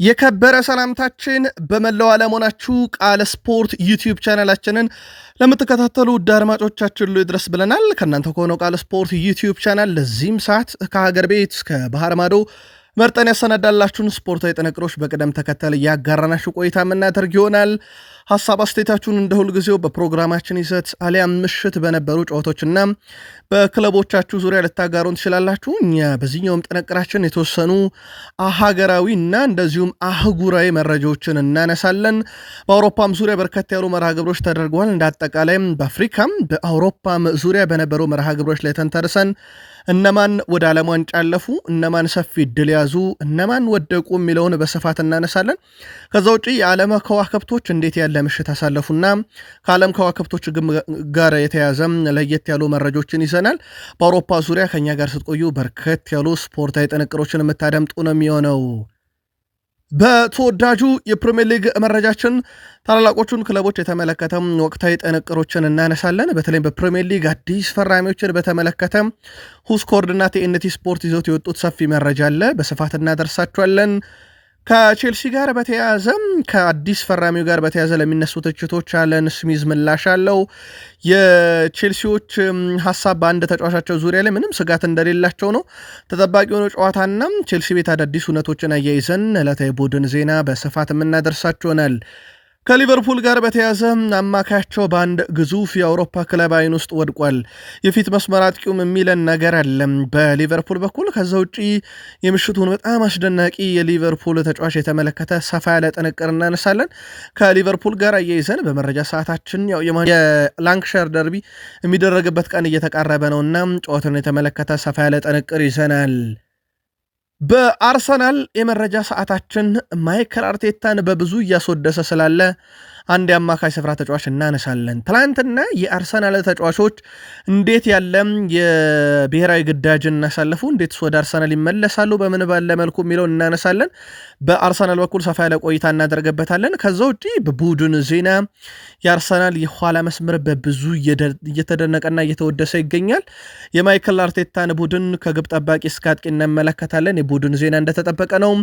የከበረ ሰላምታችን በመላው ዓለም ሆናችሁ ቃል ስፖርት ዩቲዩብ ቻናላችንን ለምትከታተሉ ውድ አድማጮቻችን ሁሉ ይድረስ ብለናል። ከእናንተ ከሆነው ቃል ስፖርት ዩቲዩብ ቻናል ለዚህም ሰዓት ከሀገር ቤት እስከ ባህር ማዶ መርጠን ያሰናዳላችሁን ስፖርታዊ ጥንቅሮች በቅደም ተከተል እያጋራናችሁ ቆይታ የምናደርግ ይሆናል። ሐሳብ አስተያየታችሁን እንደ ሁልጊዜው በፕሮግራማችን ይዘት አሊያም ምሽት በነበሩ ጨዋታዎችና በክለቦቻችሁ ዙሪያ ልታጋሩን ትችላላችሁ። እኛ በዚህኛውም ጥንቅራችን የተወሰኑ ሀገራዊና እንደዚሁም አህጉራዊ መረጃዎችን እናነሳለን። በአውሮፓም ዙሪያ በርከት ያሉ መርሃ ግብሮች ተደርገዋል። እንደ አጠቃላይም በአፍሪካም በአውሮፓም ዙሪያ በነበሩ መርሃ ግብሮች ላይ ተንተርሰን እነማን ወደ ዓለም ዋንጫ አለፉ፣ እነማን ሰፊ ድል ያዙ፣ እነማን ወደቁ የሚለውን በስፋት እናነሳለን። ከዛ ውጪ የዓለም ከዋክብቶች እንዴት ያለ ምሽት አሳለፉና ከዓለም ከዋክብቶች ጋር የተያዘም ለየት ያሉ መረጃዎችን ይዘናል። በአውሮፓ ዙሪያ ከኛ ጋር ስትቆዩ በርከት ያሉ ስፖርታዊ ጥንቅሮችን የምታደምጡ ነው የሚሆነው። በተወዳጁ የፕሪሚየር ሊግ መረጃችን ታላላቆቹን ክለቦች የተመለከተ ወቅታዊ ጥንቅሮችን እናነሳለን። በተለይም በፕሪሚየር ሊግ አዲስ ፈራሚዎችን በተመለከተ ሁስኮርድና ቲኤንቲ ስፖርት ይዞት የወጡት ሰፊ መረጃ አለ፣ በስፋት እናደርሳቸዋለን። ከቼልሲ ጋር በተያያዘ ከአዲስ ፈራሚው ጋር በተያያዘ ለሚነሱ ትችቶች አለን ስሚዝ ምላሽ አለው። የቼልሲዎች ሀሳብ በአንድ ተጫዋቻቸው ዙሪያ ላይ ምንም ስጋት እንደሌላቸው ነው። ተጠባቂ የሆነ ጨዋታና ቼልሲ ቤት አዳዲስ እውነቶችን አያይዘን ዕለታዊ ቡድን ዜና በስፋት የምናደርሳችሆናል። ከሊቨርፑል ጋር በተያዘ አማካያቸው በአንድ ግዙፍ የአውሮፓ ክለብ አይን ውስጥ ወድቋል። የፊት መስመር አጥቂውም የሚለን ነገር አለም በሊቨርፑል በኩል። ከዛ ውጪ የምሽቱን በጣም አስደናቂ የሊቨርፑል ተጫዋች የተመለከተ ሰፋ ያለ ጥንቅር እናነሳለን። ከሊቨርፑል ጋር አያይዘን በመረጃ ሰዓታችን የላንክሻየር ደርቢ የሚደረግበት ቀን እየተቃረበ ነውና ጨዋታውን የተመለከተ ሰፋ ያለ ጥንቅር ይዘናል። በአርሰናል የመረጃ ሰዓታችን ማይከል አርቴታን በብዙ እያስወደሰ ስላለ አንድ የአማካይ ስፍራ ተጫዋች እናነሳለን። ትላንትና የአርሰናል ተጫዋቾች እንዴት ያለም የብሔራዊ ግዳጅን እናሳለፉ፣ እንዴት ወደ አርሰናል ይመለሳሉ፣ በምን ባለ መልኩ የሚለው እናነሳለን። በአርሰናል በኩል ሰፋ ያለ ቆይታ እናደርገበታለን። ከዛ ውጪ በቡድን ዜና የአርሰናል የኋላ መስመር በብዙ እየተደነቀና እየተወደሰ ይገኛል። የማይከል አርቴታን ቡድን ከግብ ጠባቂ እስከ አጥቂ እንመለከታለን። የቡድን ዜና እንደተጠበቀ ነው።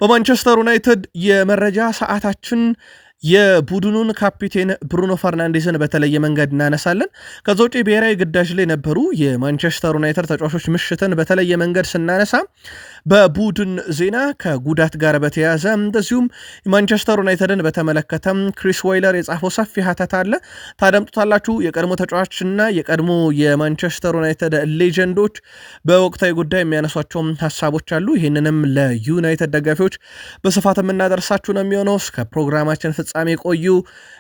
በማንቸስተር ዩናይትድ የመረጃ ሰዓታችን የቡድኑን ካፒቴን ብሩኖ ፈርናንዴዝን በተለየ መንገድ እናነሳለን። ከዛ ውጪ ብሔራዊ ግዳጅ ላይ ነበሩ የማንቸስተር ዩናይትድ ተጫዋቾች ምሽትን በተለየ መንገድ ስናነሳ በቡድን ዜና ከጉዳት ጋር በተያያዘ እንደዚሁም የማንቸስተር ዩናይትድን በተመለከተ ክሪስ ዋይለር የጻፈው ሰፊ ሀተታ አለ፣ ታደምጡታላችሁ። የቀድሞ ተጫዋችና የቀድሞ የማንቸስተር ዩናይትድ ሌጀንዶች በወቅታዊ ጉዳይ የሚያነሷቸው ሀሳቦች አሉ። ይህንንም ለዩናይትድ ደጋፊዎች በስፋት የምናደርሳችሁ ነው የሚሆነው። እስከ ፕሮግራማችን ፍጻሜ ቆዩ።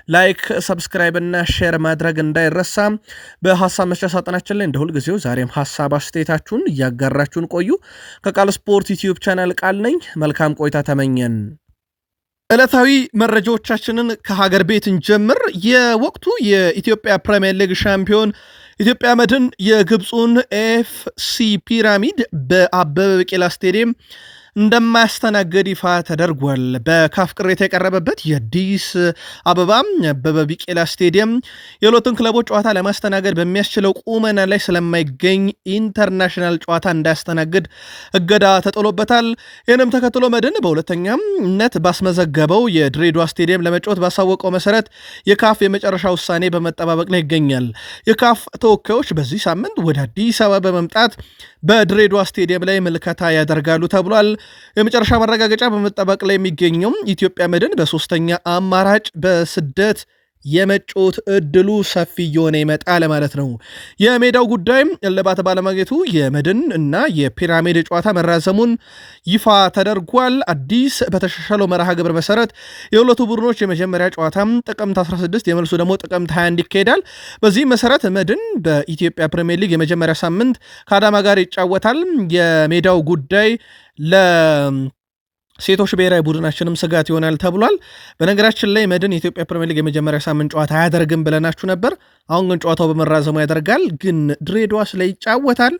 ላይክ፣ ሰብስክራይብ እና ሼር ማድረግ እንዳይረሳ። በሀሳብ መስጫ ሳጥናችን ላይ እንደ ሁልጊዜው ዛሬም ሀሳብ አስተያየታችሁን እያጋራችሁን ቆዩ። ከቃል ስፖርት ዩቲዩብ ቻናል ቃል ነኝ። መልካም ቆይታ ተመኘን። ዕለታዊ መረጃዎቻችንን ከሀገር ቤት እንጀምር። የወቅቱ የኢትዮጵያ ፕሪሚየር ሊግ ሻምፒዮን ኢትዮጵያ መድን የግብፁን ኤፍሲ ፒራሚድ በአበበ ቢቂላ ስቴዲየም እንደማያስተናግድ ይፋ ተደርጓል። በካፍ ቅሬታ የቀረበበት የአዲስ አበባ አበበ ቢቂላ ስቴዲየም የሁለቱን ክለቦች ጨዋታ ለማስተናገድ በሚያስችለው ቁመና ላይ ስለማይገኝ ኢንተርናሽናል ጨዋታ እንዳያስተናግድ እገዳ ተጥሎበታል። ይህንም ተከትሎ መድን በሁለተኛነት ባስመዘገበው የድሬዳዋ ስቴዲየም ለመጫወት ባሳወቀው መሰረት የካፍ የመጨረሻ ውሳኔ በመጠባበቅ ላይ ይገኛል። የካፍ ተወካዮች በዚህ ሳምንት ወደ አዲስ አበባ በመምጣት በድሬዳዋ ስቴዲየም ላይ ምልከታ ያደርጋሉ ተብሏል። የመጨረሻ ማረጋገጫ በመጠበቅ ላይ የሚገኘው ኢትዮጵያ መድን በሶስተኛ አማራጭ በስደት የመጫወት እድሉ ሰፊ እየሆነ ይመጣል ማለት ነው። የሜዳው ጉዳይም እልባት ባለማግኘቱ የመድን እና የፒራሚድ ጨዋታ መራዘሙን ይፋ ተደርጓል። አዲስ በተሻሻለው መርሃ ግብር መሰረት የሁለቱ ቡድኖች የመጀመሪያ ጨዋታ ጥቅምት 16 የመልሱ ደግሞ ጥቅምት 21 ይካሄዳል። በዚህ መሰረት መድን በኢትዮጵያ ፕሪሚየር ሊግ የመጀመሪያ ሳምንት ከአዳማ ጋር ይጫወታል። የሜዳው ጉዳይ ሴቶች ብሔራዊ ቡድናችንም ስጋት ይሆናል ተብሏል። በነገራችን ላይ መድን የኢትዮጵያ ፕሪሚየር ሊግ የመጀመሪያ ሳምንት ጨዋታ አያደርግም ብለናችሁ ነበር። አሁን ግን ጨዋታው በመራዘሙ ያደርጋል። ግን ድሬዳዋስ ላይ ይጫወታል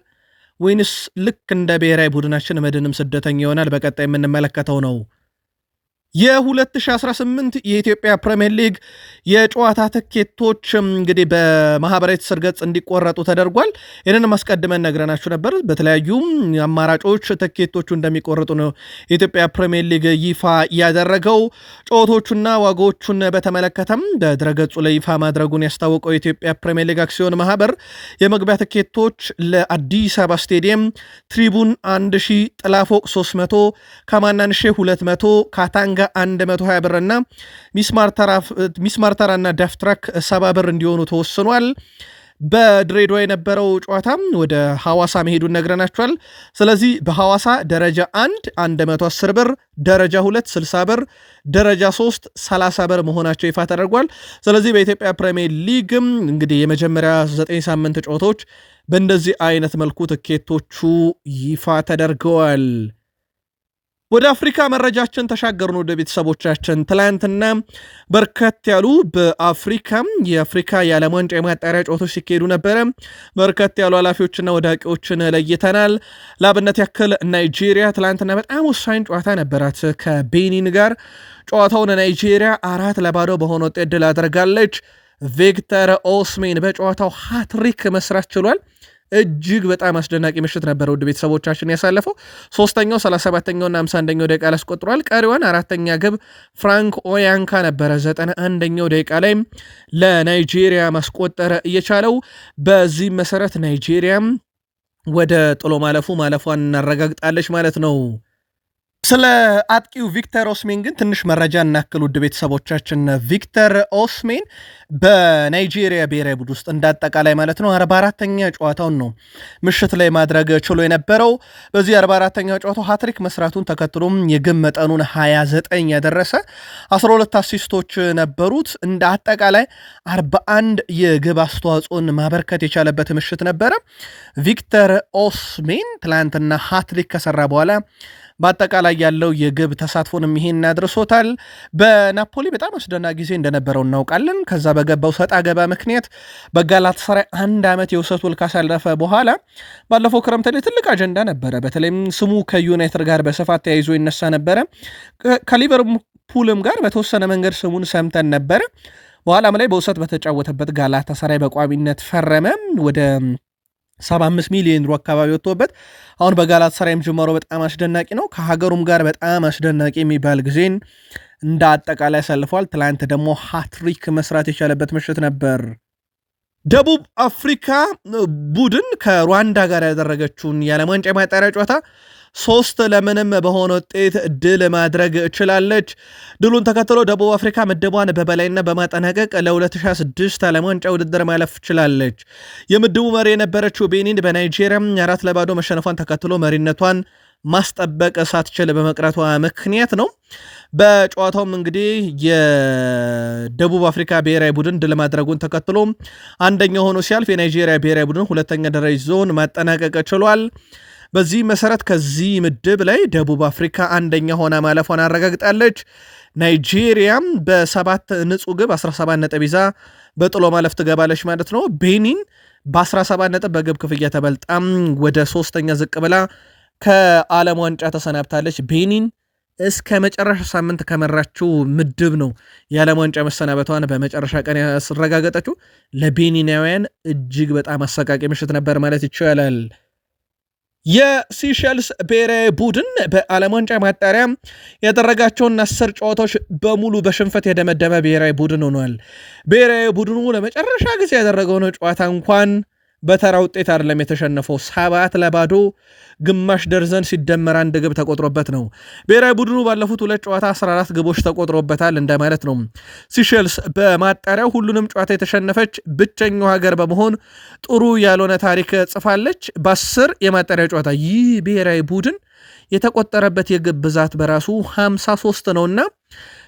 ወይንስ ልክ እንደ ብሔራዊ ቡድናችን መድንም ስደተኛ ይሆናል? በቀጣይ የምንመለከተው ነው። የ2018 የኢትዮጵያ ፕሪሚየር ሊግ የጨዋታ ትኬቶች እንግዲህ በማህበራዊ ትስስር ገጽ እንዲቆረጡ ተደርጓል። ይህንን ማስቀድመን ነግረናችሁ ነበር። በተለያዩ አማራጮች ትኬቶቹ እንደሚቆረጡ ነው የኢትዮጵያ ፕሪሚየር ሊግ ይፋ ያደረገው። ጨዋታዎቹና ዋጋዎቹን በተመለከተም በድረገጹ ላይ ይፋ ማድረጉን ያስታወቀው የኢትዮጵያ ፕሪሚየር ሊግ አክሲዮን ማህበር የመግቢያ ትኬቶች ለአዲስ አበባ ስቴዲየም ትሪቡን 1000፣ ጥላፎቅ 300፣ ከማናንሼ 200፣ ካታንጋ 120 ብርና ሚስማር ተራና ዳፍትራክ 70 ብር እንዲሆኑ ተወስኗል። በድሬዳዋ የነበረው ጨዋታ ወደ ሐዋሳ መሄዱን ነግረናቸዋል። ስለዚህ በሐዋሳ ደረጃ 1 110 ብር፣ ደረጃ 2 60 ብር፣ ደረጃ 3 30 ብር መሆናቸው ይፋ ተደርጓል። ስለዚህ በኢትዮጵያ ፕሪሚየር ሊግም እንግዲህ የመጀመሪያ 9 ሳምንት ጨዋታዎች በእንደዚህ አይነት መልኩ ትኬቶቹ ይፋ ተደርገዋል። ወደ አፍሪካ መረጃችን ተሻገርን። ወደ ቤተሰቦቻችን ትላንትና በርከት ያሉ በአፍሪካ የዓለም ዋንጫ የማጣሪያ ጨዋታዎች ሲካሄዱ ነበረ። በርከት ያሉ ኃላፊዎችና ወዳቂዎችን ለይተናል። ለአብነት ያክል ናይጄሪያ ትላንትና በጣም ወሳኝ ጨዋታ ነበራት ከቤኒን ጋር። ጨዋታውን ናይጄሪያ 4-0 በሆነ ውጤት ድል አድርጋለች። ቪክተር ኦስሜን በጨዋታው ሃትሪክ መስራት ችሏል። እጅግ በጣም አስደናቂ ምሽት ነበረ ውድ ቤተሰቦቻችን ያሳለፈው። 3ኛው 37ኛውና 51ኛው ደቂቃ ላይ አስቆጥሯል። ቀሪዋን 4ኛ ግብ ፍራንክ ኦያንካ ነበረ 91ኛው ደቂቃ ላይ ለናይጄሪያ ማስቆጠር እየቻለው። በዚህ መሰረት ናይጄሪያም ወደ ጥሎ ማለፏን እናረጋግጣለች ማለት ነው። ስለ አጥቂው ቪክተር ኦስሜን ግን ትንሽ መረጃ እናክል ውድ ቤተሰቦቻችን። ቪክተር ኦስሜን በናይጄሪያ ብሔራዊ ቡድን ውስጥ እንዳጠቃላይ ማለት ነው 44ኛ ጨዋታውን ነው ምሽት ላይ ማድረግ ችሎ የነበረው። በዚህ 44ኛ ጨዋታው ሃትሪክ መስራቱን ተከትሎም የግብ መጠኑን 29 ያደረሰ 12 አሲስቶች ነበሩት። እንደ አጠቃላይ 41 የግብ አስተዋጽኦን ማበርከት የቻለበት ምሽት ነበረ። ቪክተር ኦስሜን ትላንትና ሃትሪክ ከሰራ በኋላ በአጠቃላይ ያለው የግብ ተሳትፎንም ይሄን አድርሶታል። በናፖሊ በጣም አስደናቂ ጊዜ እንደነበረው እናውቃለን። ከዛ በገባው ሰጣ ገባ ምክንያት በጋላታሳራይ 1 ዓመት የውሰት ውል ካሳለፈ በኋላ ባለፈው ክረምት ላይ ትልቅ አጀንዳ ነበረ። በተለይም ስሙ ከዩናይትድ ጋር በስፋት ተያይዞ ይነሳ ነበረ። ከሊቨርፑልም ጋር በተወሰነ መንገድ ስሙን ሰምተን ነበረ። በኋላም ላይ በውሰት በተጫወተበት ጋላታሳራይ በቋሚነት ፈረመ። ወደ 75 ሚሊዮን ዩሮ አካባቢ ወጥቶበት አሁን በጋላታሳራይም ጅማሮ በጣም አስደናቂ ነው። ከሀገሩም ጋር በጣም አስደናቂ የሚባል ጊዜን እንደ አጠቃላይ ያሳልፏል። ትላንት ደግሞ ሃትሪክ መስራት የቻለበት ምሽት ነበር። ደቡብ አፍሪካ ቡድን ከሩዋንዳ ጋር ያደረገችውን የዓለም ዋንጫ የማጣሪያ ጨዋታ 3-0 በሆነ ውጤት ድል ማድረግ ችላለች። ድሉን ተከትሎ ደቡብ አፍሪካ ምድቧን በበላይነት በማጠናቀቅ ለ2026 ዓለም ዋንጫ ውድድር ማለፍ ችላለች። የምድቡ መሪ የነበረችው ቤኒን በናይጄሪያ 4-0 መሸነፏን ተከትሎ መሪነቷን ማስጠበቅ ሳትችል በመቅረቷ ምክንያት ነው። በጨዋታውም እንግዲህ የደቡብ አፍሪካ ብሔራዊ ቡድን ድል ማድረጉን ተከትሎ አንደኛ ሆኖ ሲያልፍ የናይጄሪያ ብሔራዊ ቡድን ሁለተኛ ደረጃ ይዞን ማጠናቀቅ ችሏል። በዚህ መሰረት ከዚህ ምድብ ላይ ደቡብ አፍሪካ አንደኛ ሆና ማለፏን አረጋግጣለች። ናይጄሪያም በ7 ንጹህ ግብ 17 ነጥብ ይዛ በጥሎ ማለፍ ትገባለች ማለት ነው። ቤኒን በ17 ነጥብ በግብ ክፍያ ተበልጣም ወደ 3ኛ ዝቅ ብላ ከዓለም ዋንጫ ተሰናብታለች። ቤኒን እስከ መጨረሻ ሳምንት ከመራችው ምድብ ነው የዓለም ዋንጫ መሰናበቷን በመጨረሻ ቀን ያስረጋገጠችው። ለቤኒናውያን እጅግ በጣም አሰቃቂ ምሽት ነበር ማለት ይቻላል። የሲሸልስ ብሔራዊ ቡድን በዓለም ዋንጫ ማጣሪያ ያደረጋቸውን 10 ጨዋታዎች በሙሉ በሽንፈት የደመደመ ብሔራዊ ቡድን ሆኗል። ብሔራዊ ቡድኑ ለመጨረሻ ጊዜ ያደረገውን ጨዋታ እንኳን በተራ ውጤት አይደለም የተሸነፈው፣ 7-0 ግማሽ ደርዘን ሲደመር 1 ግብ ተቆጥሮበት ነው። ብሔራዊ ቡድኑ ባለፉት 2 ጨዋታ 14 ግቦች ተቆጥሮበታል እንደማለት ነው። ሲሸልስ በማጣሪያው ሁሉንም ጨዋታ የተሸነፈች ብቸኛው ሀገር በመሆን ጥሩ ያልሆነ ታሪክ ጽፋለች። በ10 የማጣሪያ ጨዋታ ይህ ብሔራዊ ቡድን የተቆጠረበት የግብ ብዛት በራሱ 53 ነውና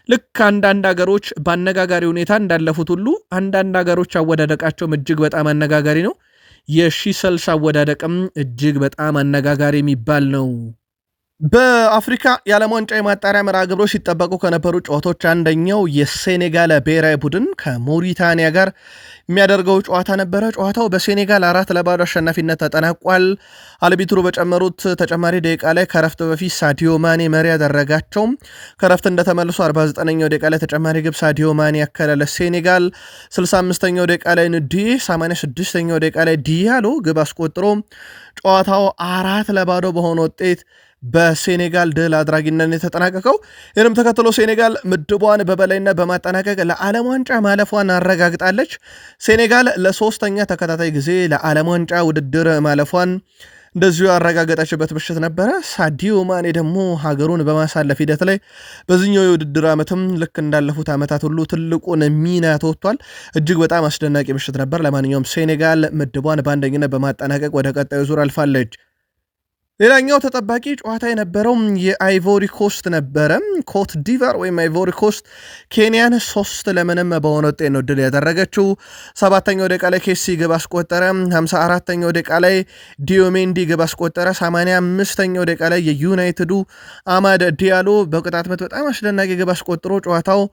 ልክ አንዳንድ ሀገሮች በአነጋጋሪ ሁኔታ እንዳለፉት ሁሉ አንዳንድ ሀገሮች አወዳደቃቸውም እጅግ በጣም አነጋጋሪ ነው። የሲሸልስ አወዳደቅም እጅግ በጣም አነጋጋሪ የሚባል ነው። በአፍሪካ የዓለም ዋንጫ የማጣሪያ መርሃ ግብሮች ሲጠበቁ ከነበሩ ጨዋታዎች አንደኛው የሴኔጋል ብሔራዊ ቡድን ከሞሪታኒያ ጋር የሚያደርገው ጨዋታ ነበረ። ጨዋታው በሴኔጋል 4-0 አሸናፊነት ተጠናቋል። አልቢትሩ በጨመሩት ተጨማሪ ደቂቃ ላይ ከረፍት በፊት ሳዲዮ ማኔ መሪ ያደረጋቸው። ከረፍት እንደተመልሶ 49ኛው ደቂቃ ላይ ተጨማሪ ግብ ሳዲዮ ማኔ ያከለለ ሴኔጋል 65ኛው ደቂቃ ላይ ንዲ 86ኛው ደቂቃ ላይ ዲያሎ ግብ አስቆጥሮ ጨዋታው 4-0 በሆነ ውጤት በሴኔጋል ድል አድራጊነት የተጠናቀቀው። ይህንም ተከትሎ ሴኔጋል ምድቧን በበላይነት በማጠናቀቅ ለዓለም ዋንጫ ማለፏን አረጋግጣለች። ሴኔጋል ለሶስተኛ ተከታታይ ጊዜ ለዓለም ዋንጫ ውድድር ማለፏን እንደዚሁ ያረጋገጠችበት ምሽት ነበረ። ሳዲዮ ማኔ ደግሞ ሀገሩን በማሳለፍ ሂደት ላይ በዚህኛው የውድድር ዓመትም ልክ እንዳለፉት ዓመታት ሁሉ ትልቁን ሚና ተወጥቷል። እጅግ በጣም አስደናቂ ምሽት ነበር። ለማንኛውም ሴኔጋል ምድቧን በአንደኝነት በማጠናቀቅ ወደ ቀጣዩ ዙር አልፋለች። ሌላኛው ተጠባቂ ጨዋታ የነበረው የአይቮሪ ኮስት ነበረ። ኮት ዲቫር ወይም አይቮሪ ኮስት ኬንያን 3-0 በሆነ ውጤት ነው ድል ያደረገችው። 7ኛው ደቂቃ ላይ ኬሲ ግብ አስቆጠረ። 54ኛው ደቂቃ ላይ ዲዮሜንዲ ግብ አስቆጠረ። 85ኛው ደቂቃ ላይ የዩናይትዱ አማድ ዲያሎ በቅጣት ምት በጣም አስደናቂ ግብ አስቆጥሮ ጨዋታው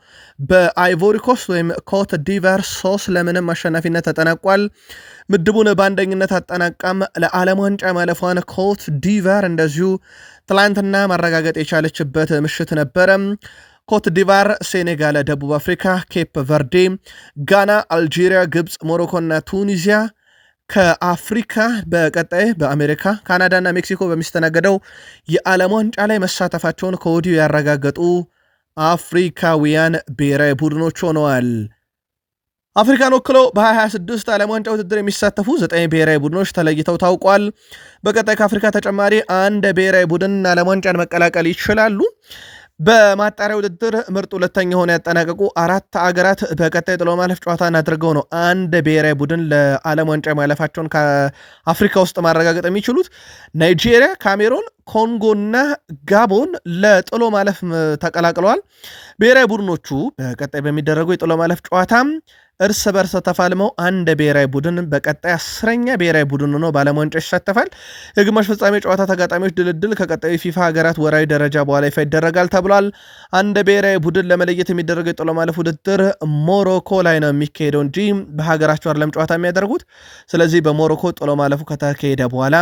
በአይቮሪ ኮስት ወይም ኮት ዲቫር 3-0 አሸናፊነት ተጠናቋል። ምድቡን በአንደኝነት አጠናቃም ለዓለም ዋንጫ ማለፏን ኮት ዲቫር እንደዚሁ ትላንትና ማረጋገጥ የቻለችበት ምሽት ነበረ። ኮት ዲቫር፣ ሴኔጋል፣ ደቡብ አፍሪካ፣ ኬፕ ቨርዴ፣ ጋና፣ አልጄሪያ፣ ግብፅ፣ ሞሮኮና ቱኒዚያ ከአፍሪካ በቀጣይ በአሜሪካ ካናዳና ሜክሲኮ በሚስተናገደው የዓለም ዋንጫ ላይ መሳተፋቸውን ከወዲሁ ያረጋገጡ አፍሪካውያን ብሔራዊ ቡድኖች ሆነዋል። አፍሪካን ወክለው በ2026 ዓለም ዋንጫ ውድድር የሚሳተፉ 9 ብሔራዊ ቡድኖች ተለይተው ታውቋል። በቀጣይ ከአፍሪካ ተጨማሪ አንድ ብሔራዊ ቡድን ዓለም ዋንጫን መቀላቀል ይችላሉ። በማጣሪያ ውድድር ምርጥ ሁለተኛ ሆነ ያጠናቀቁ 4 አገራት በቀጣይ ጥሎ ማለፍ ጨዋታን አድርገው ነው አንድ ብሔራዊ ቡድን ለዓለም ዋንጫ ማለፋቸውን ከአፍሪካ ውስጥ ማረጋገጥ የሚችሉት። ናይጄሪያ፣ ካሜሮን፣ ኮንጎና ጋቦን ለጥሎ ማለፍ ተቀላቅለዋል። ብሔራዊ ቡድኖቹ በቀጣይ በሚደረጉ የጥሎ ማለፍ ጨዋታም እርስ በርስ ተፋልመው አንድ ብሔራዊ ቡድን በቀጣይ 10ኛ ብሔራዊ ቡድን ሆኖ በዓለም ዋንጫ ይሳተፋል። የግማሽ ፍጻሜ ጨዋታ ተጋጣሚዎች ድልድል ከቀጣዩ ፊፋ ሀገራት ወራዊ ደረጃ በኋላ ይፋ ይደረጋል ተብሏል። አንድ ብሔራዊ ቡድን ለመለየት የሚደረገው የጥሎ ማለፍ ውድድር ሞሮኮ ላይ ነው የሚካሄደው እንጂ በሀገራቸው አይደለም ጨዋታ የሚያደርጉት። ስለዚህ በሞሮኮ ጥሎ ማለፉ ከተካሄደ በኋላ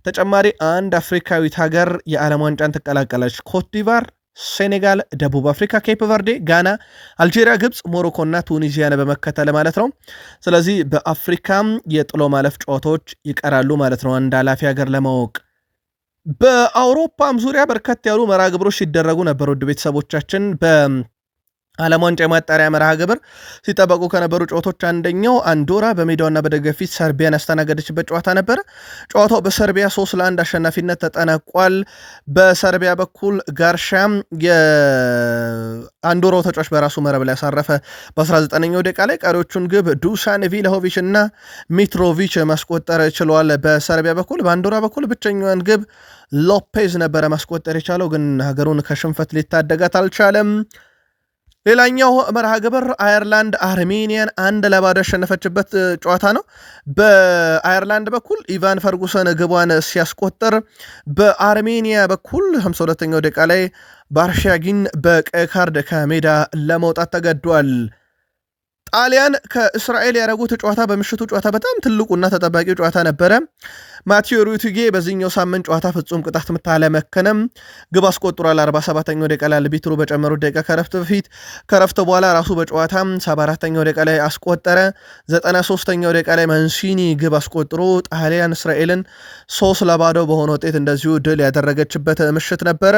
ተጨማሪ አንድ አፍሪካዊት ሀገር የዓለም ዋንጫን ትቀላቀለች። ኮት ዲቫር፣ ሴኔጋል፣ ደቡብ አፍሪካ፣ ኬፕ ቨርዴ፣ ጋና፣ አልጄሪያ፣ ግብፅ፣ ሞሮኮ እና ቱኒዚያን በመከተል ማለት ነው። ስለዚህ በአፍሪካም የጥሎ ማለፍ ጨዋታዎች ይቀራሉ ማለት ነው አንድ ኃላፊ ሀገር ለማወቅ። በአውሮፓም ዙሪያ በርከት ያሉ መርሃ ግብሮች ሲደረጉ ነበር። ውድ ቤተሰቦቻችን ዓለም ዋንጫ የማጣሪያ መርሃ ግብር ሲጠበቁ ከነበሩ ጨዋታዎች አንደኛው አንዶራ በሜዳዋና በደጋፊ ፊት ሰርቢያን ያስተናገደችበት ጨዋታ ነበረ። ጨዋታው በሰርቢያ 3-1 አሸናፊነት ተጠናቋል። በሰርቢያ በኩል ጋርሻም የአንዶራው ተጫዋች በራሱ መረብ ላይ ያሳረፈ በ19ኛው ደቂቃ ላይ ቀሪዎቹን ግብ ዱሳን ቪላሆቪች እና ሚትሮቪች ማስቆጠር ችለዋል። በሰርቢያ በኩል በአንዶራ በኩል ብቸኛዋን ግብ ሎፔዝ ነበረ ማስቆጠር የቻለው፣ ግን ሀገሩን ከሽንፈት ሊታደጋት አልቻለም። ሌላኛው መርሃ ግብር አየርላንድ አርሜኒያን 1-0 ያሸነፈችበት ጨዋታ ነው። በአየርላንድ በኩል ኢቫን ፈርጉሰን ግቧን ሲያስቆጥር፣ በአርሜኒያ በኩል 52ኛው ደቂቃ ላይ ባርሻጊን በቀይ ካርድ ከሜዳ ለመውጣት ተገዷል። ጣሊያን ከእስራኤል ያደረጉት ጨዋታ በምሽቱ ጨዋታ በጣም ትልቁና ተጠባቂው ጨዋታ ነበረ። ማቴዎ ሩቲጌ በዚህኛው ሳምንት ጨዋታ ፍጹም ቅጣት ምት አለመከነም ግብ አስቆጥሯል። 47ኛው ደቂቃ ላይ አልቢትሩ በጨመሩት ደቂቃ ከረፍት በፊት ከረፍት በኋላ ራሱ በጨዋታ 74ኛው ደቂቃ ላይ አስቆጠረ። 93ኛው ደቂቃ ላይ ማንሲኒ ግብ አስቆጥሮ ጣሊያን እስራኤልን 3-0 በሆነ ውጤት እንደዚሁ ድል ያደረገችበት ምሽት ነበረ።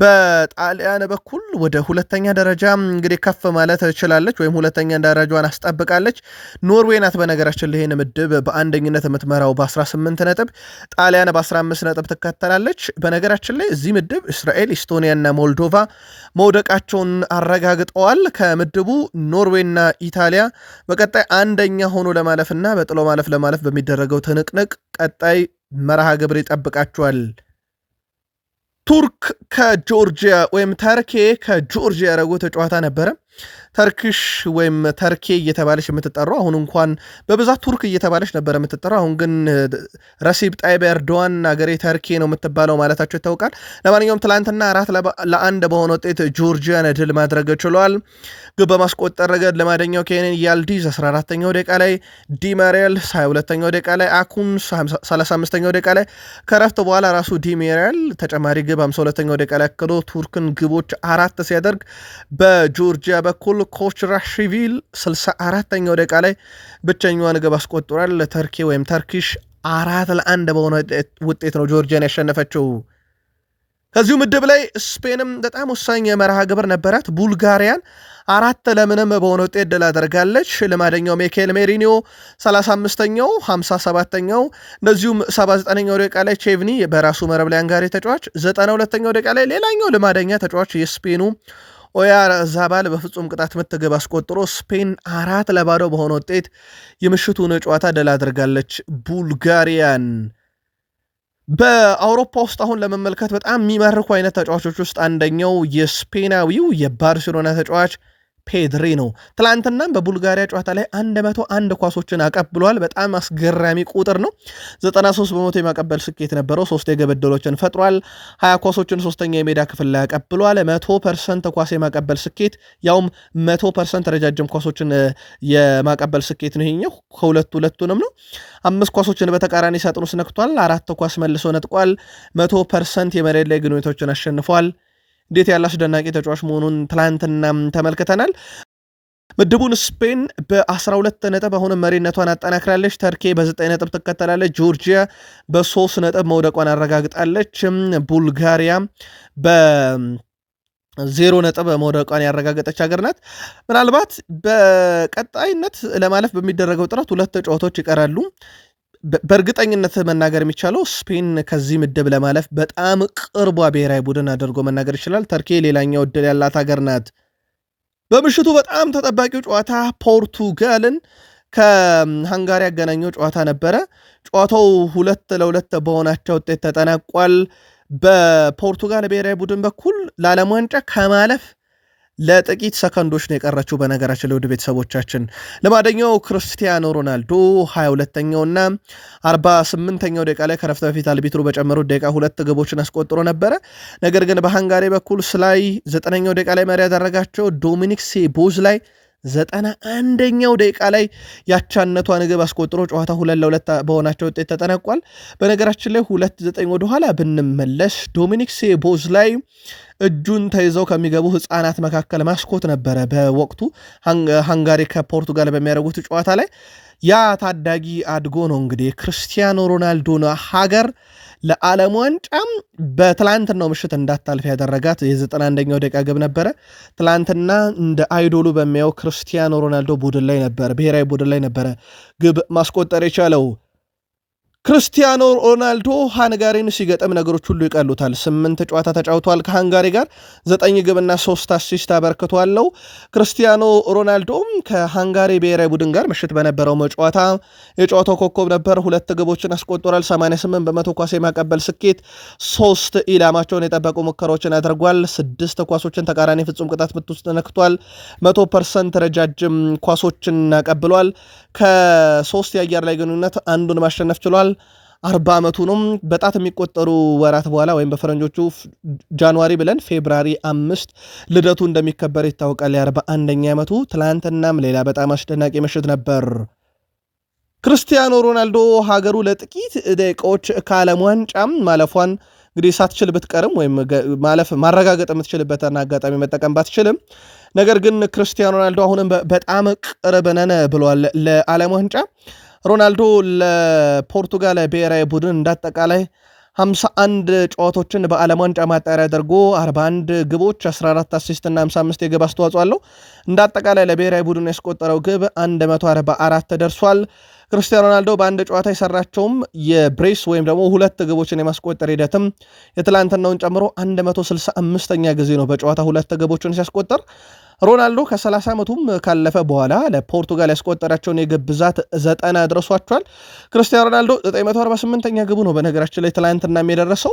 በጣሊያን በኩል ወደ ሁለተኛ ደረጃ እንግዲህ ከፍ ማለት ችላለች ወይም ሁለተኛ ደረጃዋን አስጠብቃለች። ኖርዌይ ናት በነገራችን ላይ ይህን ምድብ በአንደኝነት የምትመራው በ18 ነጥብ፣ ጣሊያን በ15 ነጥብ ትከተላለች። በነገራችን ላይ እዚህ ምድብ እስራኤል፣ ኢስቶኒያና ሞልዶቫ መውደቃቸውን አረጋግጠዋል። ከምድቡ ኖርዌይና ኢታሊያ በቀጣይ አንደኛ ሆኖ ለማለፍና በጥሎ ለማለፍ በሚደረገው ትንቅንቅ ቀጣይ መርሃ ግብር ይጠብቃቸዋል። ቱርክ ከጆርጂያ ወይም ተርኬ ከጆርጂያ ያደረጉት ጨዋታ ነበረ። ተርኪሽ ወይም ተርኬ እየተባለች የምትጠራው አሁን እንኳን በብዛት ቱርክ እየተባለች ነበር የምትጠራው። አሁን ግን ረሲብ ጣይብ ኤርዶዋን አገሬ ተርኬ ነው የምትባለው ማለታቸው ይታወቃል። ለማንኛውም ትላንትና 4-1 በሆነ ውጤት ጆርጂያን ድል ማድረግ ችሏል። ግብ በማስቆጠር ረገድ ለማደኛው ኬንን ያልዲዝ 14ኛው ደቂቃ ላይ፣ ዲማሪያል 22ኛው ደቂቃ ላይ፣ አኩን 35ኛው ደቂቃ ላይ ከረፍት በኋላ ራሱ ዲማሪያል ተጨማሪ ግብ 52ኛው ደቂቃ ላይ አክሎ ቱርክን ግቦች 4 ሲያደርግ በጆርጂያ በኩል ኮችራሽቪሊ 64ኛው ደቂቃ ላይ ብቸኛዋን ግብ አስቆጥሯል። ተርኪ ወይም ተርኪሽ 4-1 በሆነ ውጤት ነው ጆርጂያን ያሸነፈችው። ከዚሁ ምድብ ላይ ስፔንም በጣም ወሳኝ የመርሃ ግብር ነበራት። ቡልጋሪያን 4-0 በሆነ ውጤት ድል አደርጋለች። ልማደኛው ሚካኤል ሜሪኒዮ 35ኛው 57ኛው እንደዚሁም 79ኛው ደቂቃ ላይ ቼቭኒ በራሱ መረብ ላይ አንጋሪ ተጫዋች 92ኛው ደቂቃ ላይ ሌላኛው ልማደኛ ተጫዋች የስፔኑ ኦያር ዛባል በፍጹም ቅጣት ምት ግብ አስቆጥሮ ስፔን 4-0 በሆነ ውጤት የምሽቱን ጨዋታ ድል አድርጋለች። ቡልጋሪያን በአውሮፓ ውስጥ አሁን ለመመልከት በጣም የሚማርኩ አይነት ተጫዋቾች ውስጥ አንደኛው የስፔናዊው የባርሴሎና ተጫዋች ፔድሪ ነው። ትላንትናም በቡልጋሪያ ጨዋታ ላይ 101 ኳሶችን አቀብሏል። በጣም አስገራሚ ቁጥር ነው። 93 በመቶ የማቀበል ስኬት ነበረው። 3 የግብ ዕድሎችን ፈጥሯል። 20 ኳሶችን ሶስተኛ የሜዳ ክፍል ላይ አቀብሏል። 100% ኳስ የማቀበል ስኬት ያውም 100% ረጃጅም ኳሶችን የማቀበል ስኬት ነው። ይሄኛው ሁለቱንም ነው። 5 ኳሶችን በተቃራኒ ሳጥን ውስጥ ነክቷል። 4 ኳስ መልሶ ነጥቋል። 100% የመሬት ላይ ግንኙነቶችን አሸንፏል። እንዴት ያለ አስደናቂ ተጫዋች መሆኑን ትላንትና ተመልክተናል። ምድቡን ስፔን በ12 ነጥብ አሁንም መሪነቷን አጠናክራለች። ተርኬ በ9 ነጥብ ትከተላለች። ጆርጂያ በ3 ነጥብ መውደቋን አረጋግጣለች። ቡልጋሪያ በ0 ነጥብ መውደቋን ያረጋገጠች ሀገር ናት። ምናልባት በቀጣይነት ለማለፍ በሚደረገው ጥረት 2 ጨዋታዎች ይቀራሉ። በእርግጠኝነት መናገር የሚቻለው ስፔን ከዚህ ምድብ ለማለፍ በጣም ቅርቧ ብሔራዊ ቡድን አድርጎ መናገር ይችላል። ተርኬ ሌላኛው ዕድል ያላት ሀገር ናት። በምሽቱ በጣም ተጠባቂው ጨዋታ ፖርቱጋልን ከሃንጋሪ ያገናኘው ጨዋታ ነበረ። ጨዋታው 2-2 በሆናቸው ውጤት ተጠናቋል። በፖርቱጋል ብሔራዊ ቡድን በኩል ለዓለም ዋንጫ ከማለፍ ለጥቂት ሰከንዶች ነው የቀረችው። በነገራችን ለውድ ቤተሰቦቻችን ልማደኛው ክርስቲያኖ ሮናልዶ 22ኛውና 48ኛው ደቂቃ ላይ ከረፍት በፊት አልቢትሩ በጨመሩት ደቂቃ 2 ግቦችን አስቆጥሮ ነበረ። ነገር ግን በሃንጋሪ በኩል ስላይ 9ኛው ደቂቃ ላይ መሪ ያደረጋቸው ዶሚኒክ ሶቦዝ ላይ 91ኛው ደቂቃ ላይ ያቻነቷን ግብ አስቆጥሮ ጨዋታ 2-2 በሆናቸው ውጤት ተጠናቋል። በነገራችን ላይ 2-9 ወደኋላ ብንመለስ ዶሚኒክ ሶቦዝ ላይ እጁን ተይዘው ከሚገቡ ህፃናት መካከል ማስኮት ነበረ። በወቅቱ ሃንጋሪ ከፖርቱጋል በሚያደርጉት ጨዋታ ላይ ያ ታዳጊ አድጎ ነው እንግዲህ ክርስቲያኖ ሮናልዶን ሀገር ለዓለም ዋንጫም በትላንትናው ምሽት እንዳታልፍ ያደረጋት የ91ኛው ደቂቃ ግብ ነበረ። ትላንትና እንደ አይዶሉ በሚያየው ክርስቲያኖ ሮናልዶ ቡድን ላይ ነበረ፣ ብሔራዊ ቡድን ላይ ነበረ ግብ ማስቆጠር የቻለው። ክርስቲያኖ ሮናልዶ ሃንጋሪን ሲገጥም ነገሮች ሁሉ ይቀሉታል። 8 ጨዋታ ተጫውቷል ከሃንጋሪ ጋር 9 ግብና 3 አሲስት አበርክቷለው። ክርስቲያኖ ሮናልዶ ከሃንጋሪ ብሔራዊ ቡድን ጋር ምሽት በነበረው ጨዋታ የጨዋታው ኮከብ ነበር። 2 ግቦችን አስቆጥሯል። 88 በመቶ ኳስ የማቀበል ስኬት፣ 3 ኢላማቸውን የጠበቁ ሙከራዎችን አድርጓል። 6 ኳሶችን ተቃራኒ ፍጹም ቅጣት ምት ውስጥ ነክቷል። 100% ረጃጅም ኳሶችን አቀብሏል። ከ3 የአየር ላይ ግንኙነት አንዱን ማሸነፍ ችሏል። 40 ዓመቱ ነው። በጣት የሚቆጠሩ ወራት በኋላ ወይም በፈረንጆቹ ጃንዋሪ ብለን ፌብራሪ 5 ልደቱ እንደሚከበር ይታወቃል። የ41ኛ ዓመቱ ትላንትናም ሌላ በጣም አስደናቂ ምሽት ነበር። ክርስቲያኖ ሮናልዶ ሀገሩ ለጥቂት ደቂቃዎች ከዓለም ዋንጫም ማለፏን እንግዲህ ሳትችል ብትቀርም ወይም ማለፍ ማረጋገጥ የምትችልበትን አጋጣሚ መጠቀም ባትችልም፣ ነገር ግን ክርስቲያኖ ሮናልዶ አሁንም በጣም ቅርብ ነን ብሏል ለዓለም ዋንጫ። ሮናልዶ ለፖርቱጋል ብሔራዊ ቡድን እንዳጠቃላይ 51 ጨዋታዎችን በዓለም ዋንጫ ማጣሪያ አድርጎ 41 ግቦች 14 አሲስት እና 55 የግብ አስተዋጽኦ አለው። እንዳጠቃላይ ለብሔራዊ ቡድን ያስቆጠረው ግብ 144 ደርሷል። ክርስቲያኖ ሮናልዶ በአንድ ጨዋታ የሰራቸውም የብሬስ ወይም ደግሞ 2 ግቦችን የማስቆጠር ሂደትም የትላንትናውን ጨምሮ 165ኛ ጊዜ ነው በጨዋታ 2 ግቦችን ሲያስቆጠር። ሮናልዶ ከ30 ዓመቱም ካለፈ በኋላ ለፖርቱጋል ያስቆጠራቸውን የግብ ብዛት 90 አድርሷቸዋል። ክርስቲያኖ ሮናልዶ 948ኛ ግቡ ነው በነገራችን ላይ ትላንትና የደረሰው።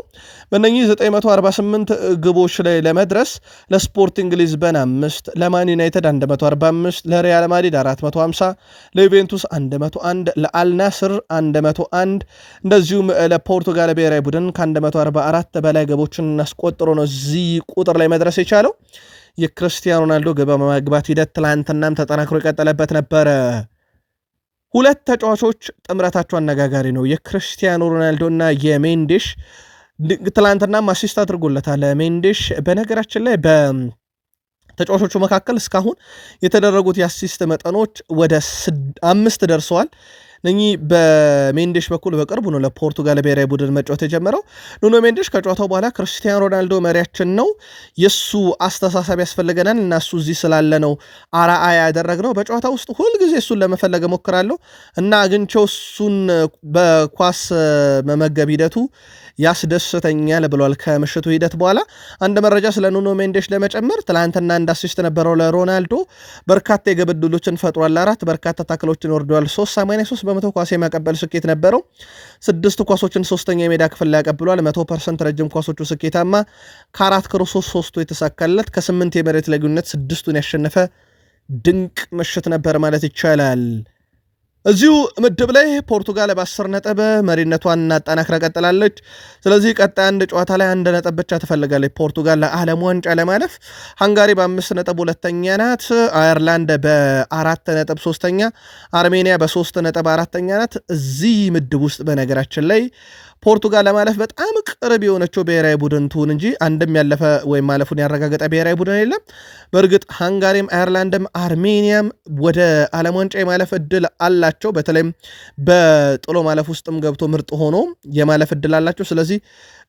በእነኚህ 948 ግቦች ላይ ለመድረስ ለስፖርቲንግ ሊዝበን 5፣ ለማን ዩናይትድ 145፣ ለሪያል ማድሪድ 450፣ ለዩቬንቱስ 101፣ ለአልናስር 101 እንደዚሁም ለፖርቱጋል ብሔራዊ ቡድን ከ144 በላይ ግቦችን አስቆጥሮ ነው እዚህ ቁጥር ላይ መድረስ የቻለው። የክርስቲያኖ ሮናልዶ ግብ በማግባት ሂደት ትላንትናም ተጠናክሮ የቀጠለበት ነበረ። ሁለት ተጫዋቾች ጥምረታቸው አነጋጋሪ ነው። የክርስቲያኖ ሮናልዶ እና የሜንዴሽ ትላንትናም አሲስት አድርጎለታል። ሜንዴሽ በነገራችን ላይ በተጫዋቾቹ መካከል እስካሁን የተደረጉት የአሲስት መጠኖች ወደ 5 ደርሰዋል። እነኚህ በሜንዴሽ በኩል በቅርቡ ነው ለፖርቱጋል ብሔራዊ ቡድን መጫወት የጀመረው። ኑኖ ሜንዴሽ ከጨዋታው በኋላ ክርስቲያኖ ሮናልዶ መሪያችን ነው፣ የሱ አስተሳሰብ ያስፈልገናል እና እሱ እዚህ ስላለ ነው አርአያ ያደረግነው። በጨዋታ ውስጥ ሁልጊዜ እሱን ለመፈለግ እሞክራለሁ እና አግኝቼው እሱን በኳስ መመገብ ሂደቱ ያስደስተኛል ብሏል። ከምሽቱ ሂደት በኋላ አንድ መረጃ ስለ ኑኖ ሜንዴሽ ለመጨመር ትላንትና አንድ አሲስት ነበረው ለሮናልዶ። በርካታ የግብ ዕድሎችን ፈጥሯል። 4 በርካታ ታክሎችን ወርደዋል። 83 በመቶ ኳስ የማቀበል ስኬት ነበረው። 6 ኳሶችን ሶስተኛ የሜዳ ክፍል ላይ ያቀብሏል። 100% ረጅም ኳሶቹ ስኬታማ፣ ከ4 ክሮሶች 3ቱ የተሳካለት፣ ከ8 የመሬት ልዩነት 6ቱን ያሸነፈ ድንቅ ምሽት ነበር ማለት ይቻላል። እዚሁ ምድብ ላይ ፖርቱጋል በ10 ነጥብ መሪነቷን አጠናክራ ቀጥላለች። ስለዚህ ቀጣይ አንድ ጨዋታ ላይ 1 ነጥብ ብቻ ትፈልጋለች ፖርቱጋል ለዓለም ዋንጫ ለማለፍ። ሃንጋሪ በ5 ነጥብ ሁለተኛ ናት። አየርላንድ በ4 ነጥብ ሶስተኛ፣ አርሜኒያ በ3 ነጥብ አራተኛ ናት። እዚህ ምድብ ውስጥ በነገራችን ላይ ፖርቱጋል ለማለፍ በጣም ቅርብ የሆነችው ብሔራዊ ቡድን ትሁን እንጂ አንድም ያለፈ ወይም ማለፉን ያረጋገጠ ብሔራዊ ቡድን የለም። በእርግጥ ሃንጋሪም አየርላንድም አርሜኒያም ወደ ዓለም ዋንጫ የማለፍ እድል አላቸው። በተለይም በጥሎ ማለፍ ውስጥም ገብቶ ምርጥ ሆኖ የማለፍ እድል አላቸው። ስለዚህ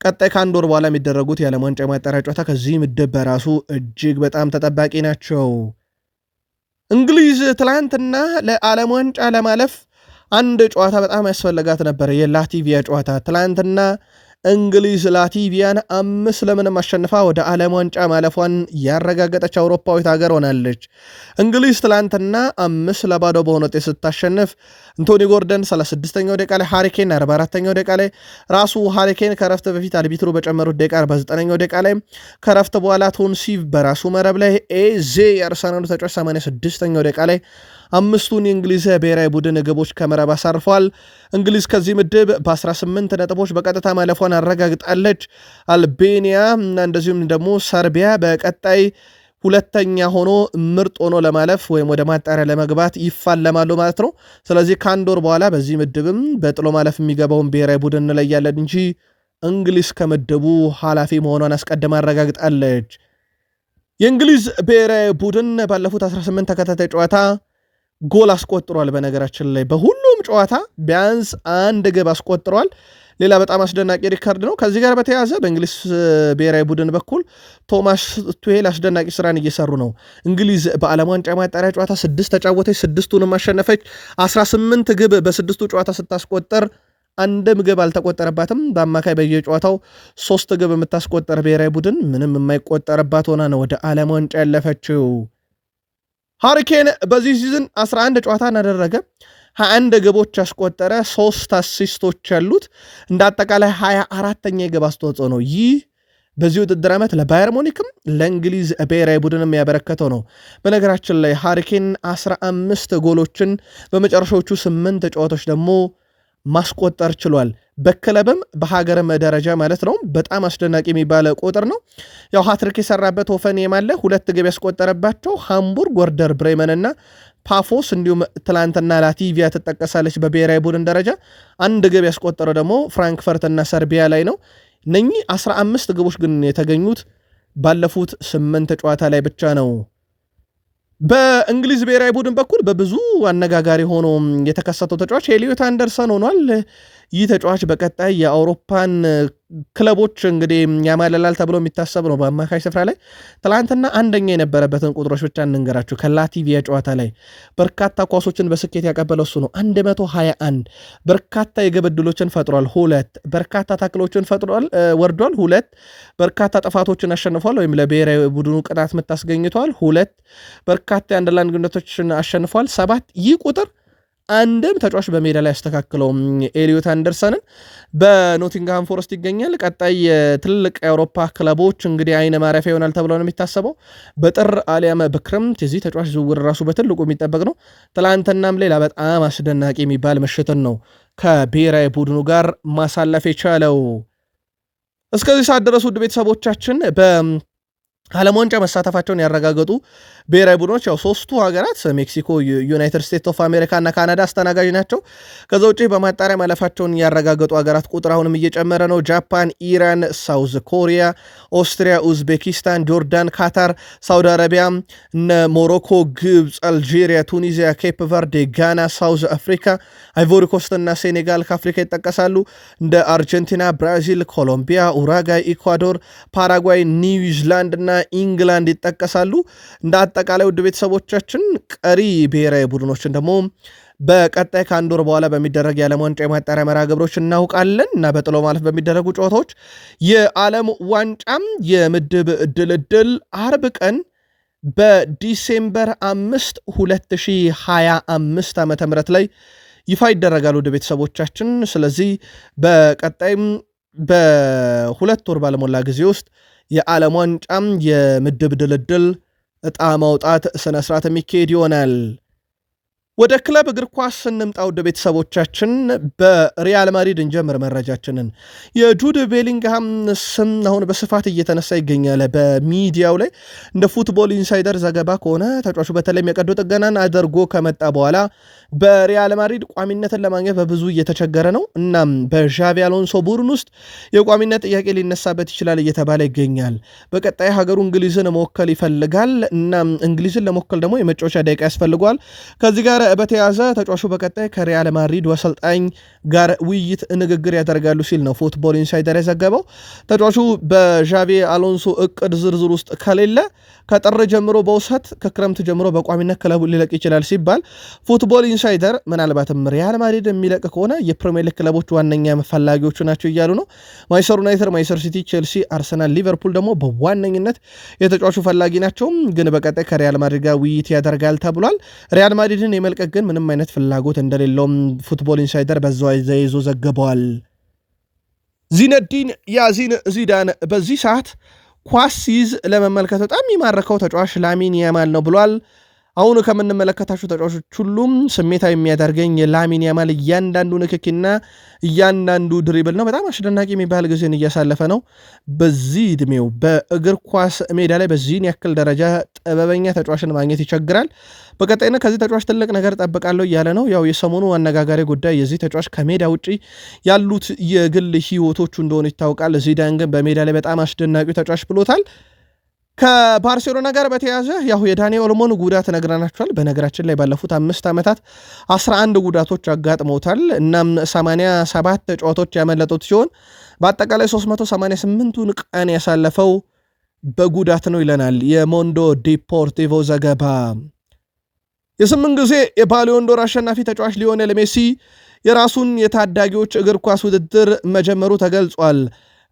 ቀጣይ ከአንድ ወር በኋላ የሚደረጉት የዓለም ዋንጫ የማጣሪያ ጨዋታ ከዚህ ምድብ በራሱ እጅግ በጣም ተጠባቂ ናቸው። እንግሊዝ ትላንትና ለዓለም ዋንጫ ለማለፍ አንድ ጨዋታ በጣም ያስፈልጋት ነበር፣ የላቲቪያ ጨዋታ። ትላንትና እንግሊዝ ላቲቪያን 5-0 አሸንፋ ወደ ዓለም ዋንጫ ማለፏን ያረጋገጠች አውሮፓዊት ሀገር ሆናለች። እንግሊዝ ትላንትና 5-0 በሆነ ውጤት ስታሸንፍ አንቶኒ ጎርደን 36ኛው ደቂቃ ላይ፣ ሃሪኬን 44ኛው ደቂቃ ላይ፣ ራሱ ሃሪኬን ከረፍት በፊት አልቢትሩ በጨመሩት ደቂቃ 49ኛው ደቂቃ ላይ፣ ከረፍት በኋላ ቶንሲቭ በራሱ መረብ ላይ፣ ኤዜ የአርሰናሉ ተጫዋች 86ኛው ደቂቃ ላይ 5ቱን የእንግሊዝ ብሔራዊ ቡድን ግቦች ከመረብ አሳርፏል። እንግሊዝ ከዚህ ምድብ በ18 ነጥቦች በቀጥታ ማለፏን አረጋግጣለች። አልቤኒያ እና እንደዚሁም ደግሞ ሰርቢያ በቀጣይ ሁለተኛ ሆኖ ምርጥ ሆኖ ለማለፍ ወይም ወደ ማጣሪያ ለመግባት ይፋለማሉ ማለት ነው። ስለዚህ ከአንድ ወር በኋላ በዚህ ምድብም በጥሎ ማለፍ የሚገባውን ብሔራዊ ቡድን እንለያለን እንጂ እንግሊዝ ከምድቡ ኃላፊ መሆኗን አስቀድማ አረጋግጣለች። የእንግሊዝ ብሔራዊ ቡድን ባለፉት 18 ተከታታይ ጨዋታ ጎል አስቆጥሯል። በነገራችን ላይ በሁሉም ጨዋታ ቢያንስ 1 ግብ አስቆጥሯል። ሌላ በጣም አስደናቂ ሪካርድ ነው። ከዚህ ጋር በተያያዘ በእንግሊዝ ብሔራዊ ቡድን በኩል ቶማስ ቱሄል አስደናቂ ስራን እየሰሩ ነው። እንግሊዝ በዓለም ዋንጫ ማጣሪያ ጨዋታ 6 ተጫወተች፣ 6ቱንም አሸነፈች። 18 ግብ በ6ቱ ጨዋታ ስታስቆጠር አንድም ግብ አልተቆጠረባትም። በአማካይ በየጨዋታው 3 ግብ የምታስቆጠር ብሔራዊ ቡድን ምንም የማይቆጠርባት ሆና ነው ወደ ዓለም ዋንጫ ያለፈችው። ሃሪኬን በዚህ ሲዝን 11 ጨዋታ እናደረገ 21 ግቦች ያስቆጠረ 3 አሲስቶች ያሉት እንደ አጠቃላይ 24ኛ የግብ አስተዋጽኦ ነው። ይህ በዚህ ውድድር ዓመት ለባየር ሙኒክም ለእንግሊዝ ብሔራዊ ቡድንም ያበረከተው ነው። በነገራችን ላይ ሃሪኬን 15 ጎሎችን በመጨረሻዎቹ 8 ጨዋታዎች ደግሞ ማስቆጠር ችሏል። በክለብም በሀገርም ደረጃ ማለት ነው። በጣም አስደናቂ የሚባለ ቁጥር ነው። ያው ሃትሪክ የሰራበት ሆፈንሄም አለ፣ 2 ግብ ያስቆጠረባቸው ሃምቡርግ፣ ወርደር ብሬመን እና ፓፎስ እንዲሁም ትላንትና ላቲቪያ ትጠቀሳለች። በብሔራዊ ቡድን ደረጃ 1 ግብ ያስቆጠረው ደግሞ ፍራንክፈርት እና ሰርቢያ ላይ ነው። እነኚህ 15 ግቦች ግን የተገኙት ባለፉት 8 ጨዋታ ላይ ብቻ ነው። በእንግሊዝ ብሔራዊ ቡድን በኩል በብዙ አነጋጋሪ ሆኖ የተከሰተው ተጫዋች ኤሊዮት አንደርሰን ሆኗል። ይህ ተጫዋች በቀጣይ የአውሮፓን ክለቦች እንግዲህ ያማለላል ተብሎ የሚታሰብ ነው። በአማካይ ስፍራ ላይ ትላንትና አንደኛ የነበረበትን ቁጥሮች ብቻ እንንገራችሁ። ከላቲቪያ ጨዋታ ላይ በርካታ ኳሶችን በስኬት ያቀበለው እሱ ነው። 121 በርካታ የግብ ዕድሎችን ፈጥሯል። 2 በርካታ ታክሎችን ፈጥሯል፣ ወርዷል። 2 በርካታ ጥፋቶችን አሸንፏል፣ ወይም ለብሔራዊ ቡድኑ ቅጣት ምት አስገኝቷል። 2 በርካታ የአንድ ለአንድ ግንኙነቶችን አሸንፏል። 7 ይህ ቁጥር አንድም ተጫዋች በሜዳ ላይ ያስተካክለውም ኤሊዮት አንደርሰንን በኖቲንግሃም ፎረስት ይገኛል። ቀጣይ ትልልቅ የአውሮፓ ክለቦች እንግዲህ አይነ ማረፊያ ይሆናል ተብሎ ነው የሚታሰበው። በጥር አሊያም በክረምት የዚህ ተጫዋች ዝውውር ራሱ በትልቁ የሚጠበቅ ነው። ትላንትናም ሌላ በጣም አስደናቂ የሚባል ምሽትን ነው ከብሔራዊ ቡድኑ ጋር ማሳለፍ የቻለው። እስከዚህ ሰዓት ድረስ ውድ ቤተሰቦቻችን ዓለም ዋንጫ መሳተፋቸውን ያረጋገጡ ብሔራዊ ቡድኖች ያው ሶስቱ ሀገራት ሜክሲኮ፣ ዩናይትድ ስቴትስ ኦፍ አሜሪካ እና ካናዳ አስተናጋጅ ናቸው። ከዛ ውጭ በማጣሪያ ማለፋቸውን ያረጋገጡ ሀገራት ቁጥር አሁንም እየጨመረ ነው። ጃፓን፣ ኢራን፣ ሳውዝ ኮሪያ፣ ኦስትሪያ፣ ኡዝቤኪስታን፣ ጆርዳን፣ ካታር፣ ሳውዲ አረቢያ፣ እነ ሞሮኮ፣ ግብፅ፣ አልጄሪያ፣ ቱኒዚያ፣ ኬፕ ቨርዴ፣ ጋና፣ ሳውዝ አፍሪካ፣ አይቮሪ ኮስት እና ሴኔጋል ከአፍሪካ ይጠቀሳሉ። እንደ አርጀንቲና፣ ብራዚል፣ ኮሎምቢያ፣ ኡራጋይ፣ ኢኳዶር፣ ፓራጓይ፣ ኒውዚላንድ እና ኢንግላንድ ይጠቀሳሉ። እንደ አጠቃላይ ውድ ቤተሰቦቻችን ቀሪ ብሔራዊ ቡድኖችን ደግሞ በቀጣይ ከአንድ ወር በኋላ በሚደረግ የዓለም ዋንጫ የማጣሪያ መርሃ ግብሮች እናውቃለን እና በጥሎ ማለፍ በሚደረጉ ጨዋታዎች የዓለም ዋንጫም የምድብ ድልድል አርብ ቀን በዲሴምበር 5 2025 ዓ.ም ላይ ይፋ ይደረጋል ውድ ቤተሰቦቻችን። ስለዚህ በቀጣይም በሁለት ወር ባለሞላ ጊዜ ውስጥ የዓለም ዋንጫም የምድብ ድልድል ዕጣ ማውጣት ስነስርዓት የሚካሄድ ይሆናል። ወደ ክለብ እግር ኳስ ስንምጣ ውድ ቤተሰቦቻችን በሪያል ማድሪድ እንጀምር መረጃችንን። የጁድ ቤሊንግሃም ስም አሁን በስፋት እየተነሳ ይገኛል በሚዲያው ላይ። እንደ ፉትቦል ኢንሳይደር ዘገባ ከሆነ ተጫዋቹ በተለይም የቀዶ ጥገናን አድርጎ ከመጣ በኋላ በሪያል ማድሪድ ቋሚነትን ለማግኘት በብዙ እየተቸገረ ነው። እናም በዣቪ አሎንሶ ቡድን ውስጥ የቋሚነት ጥያቄ ሊነሳበት ይችላል እየተባለ ይገኛል። በቀጣይ ሀገሩ እንግሊዝን መወከል ይፈልጋል። እናም እንግሊዝን ለመወከል ደግሞ የመጫወቻ ደቂቃ ያስፈልገዋል። ከዚህ ጋር በተያዘ ተጫዋቹ በቀጣይ ከሪያል ማድሪድ አሰልጣኝ ጋር ውይይት ንግግር ያደርጋሉ ሲል ነው ፉትቦል ኢንሳይደር የዘገበው። ተጫዋቹ በዣቪ አሎንሶ እቅድ ዝርዝር ውስጥ ከሌለ ከጥር ጀምሮ በውሰት ከክረምት ጀምሮ በቋሚነት ክለቡ ሊለቅ ይችላል ሲባል ፉትቦል ኢንሳይደር ምናልባትም ሪያል ማድሪድ የሚለቅ ከሆነ የፕሪሚየር ሊግ ክለቦች ዋነኛ ፈላጊዎቹ ናቸው እያሉ ነው። ማንቸስተር ዩናይትድ፣ ማንቸስተር ሲቲ፣ ቼልሲ፣ አርሰናል፣ ሊቨርፑል ደግሞ በዋነኝነት የተጫዋቹ ፈላጊ ናቸው። ግን በቀጣይ ከሪያል ማድሪድ ጋር ውይይት ያደርጋል ተብሏል። ሪያል ማድሪድን የመልቀቅ ግን ምንም አይነት ፍላጎት እንደሌለውም ፉትቦል ኢንሳይደር በዛው ይዞ ዘግበዋል። ዚነዲን ያዚን ዚዳን በዚህ ሰዓት ኳስ ሲይዝ ለመመልከት በጣም የሚማርከው ተጫዋች ላሚን ያማል ነው ብሏል። አሁን ከምንመለከታቸው ተጫዋቾች ሁሉም ስሜታዊ የሚያደርገኝ የላሚን ያማል እያንዳንዱ ንክኪና እያንዳንዱ ድሪብል ነው። በጣም አስደናቂ የሚባል ጊዜን እያሳለፈ ነው። በዚህ ዕድሜው በእግር ኳስ ሜዳ ላይ በዚህን ያክል ደረጃ ጥበበኛ ተጫዋችን ማግኘት ይቸግራል። በቀጣይነት ከዚህ ተጫዋች ትልቅ ነገር ጠብቃለሁ እያለ ነው። ያው የሰሞኑ አነጋጋሪ ጉዳይ የዚህ ተጫዋች ከሜዳ ውጭ ያሉት የግል ህይወቶቹ እንደሆኑ ይታወቃል። ዚዳን ግን በሜዳ ላይ በጣም አስደናቂው ተጫዋች ብሎታል። ከባርሴሎና ጋር በተያያዘ ያው የዳኒ ኦልሞን ጉዳት ነግረናቸዋል። በነገራችን ላይ ባለፉት 5 ዓመታት 11 ጉዳቶች አጋጥመውታል። እናም 87 ጨዋታዎች ያመለጡት ሲሆን በአጠቃላይ 388ቱን ቀን ያሳለፈው በጉዳት ነው ይለናል የሞንዶ ዲፖርቲቮ ዘገባ። የ8 ጊዜ የባሎን ዶር አሸናፊ ተጫዋች ሊዮኔል ሜሲ የራሱን የታዳጊዎች እግር ኳስ ውድድር መጀመሩ ተገልጿል።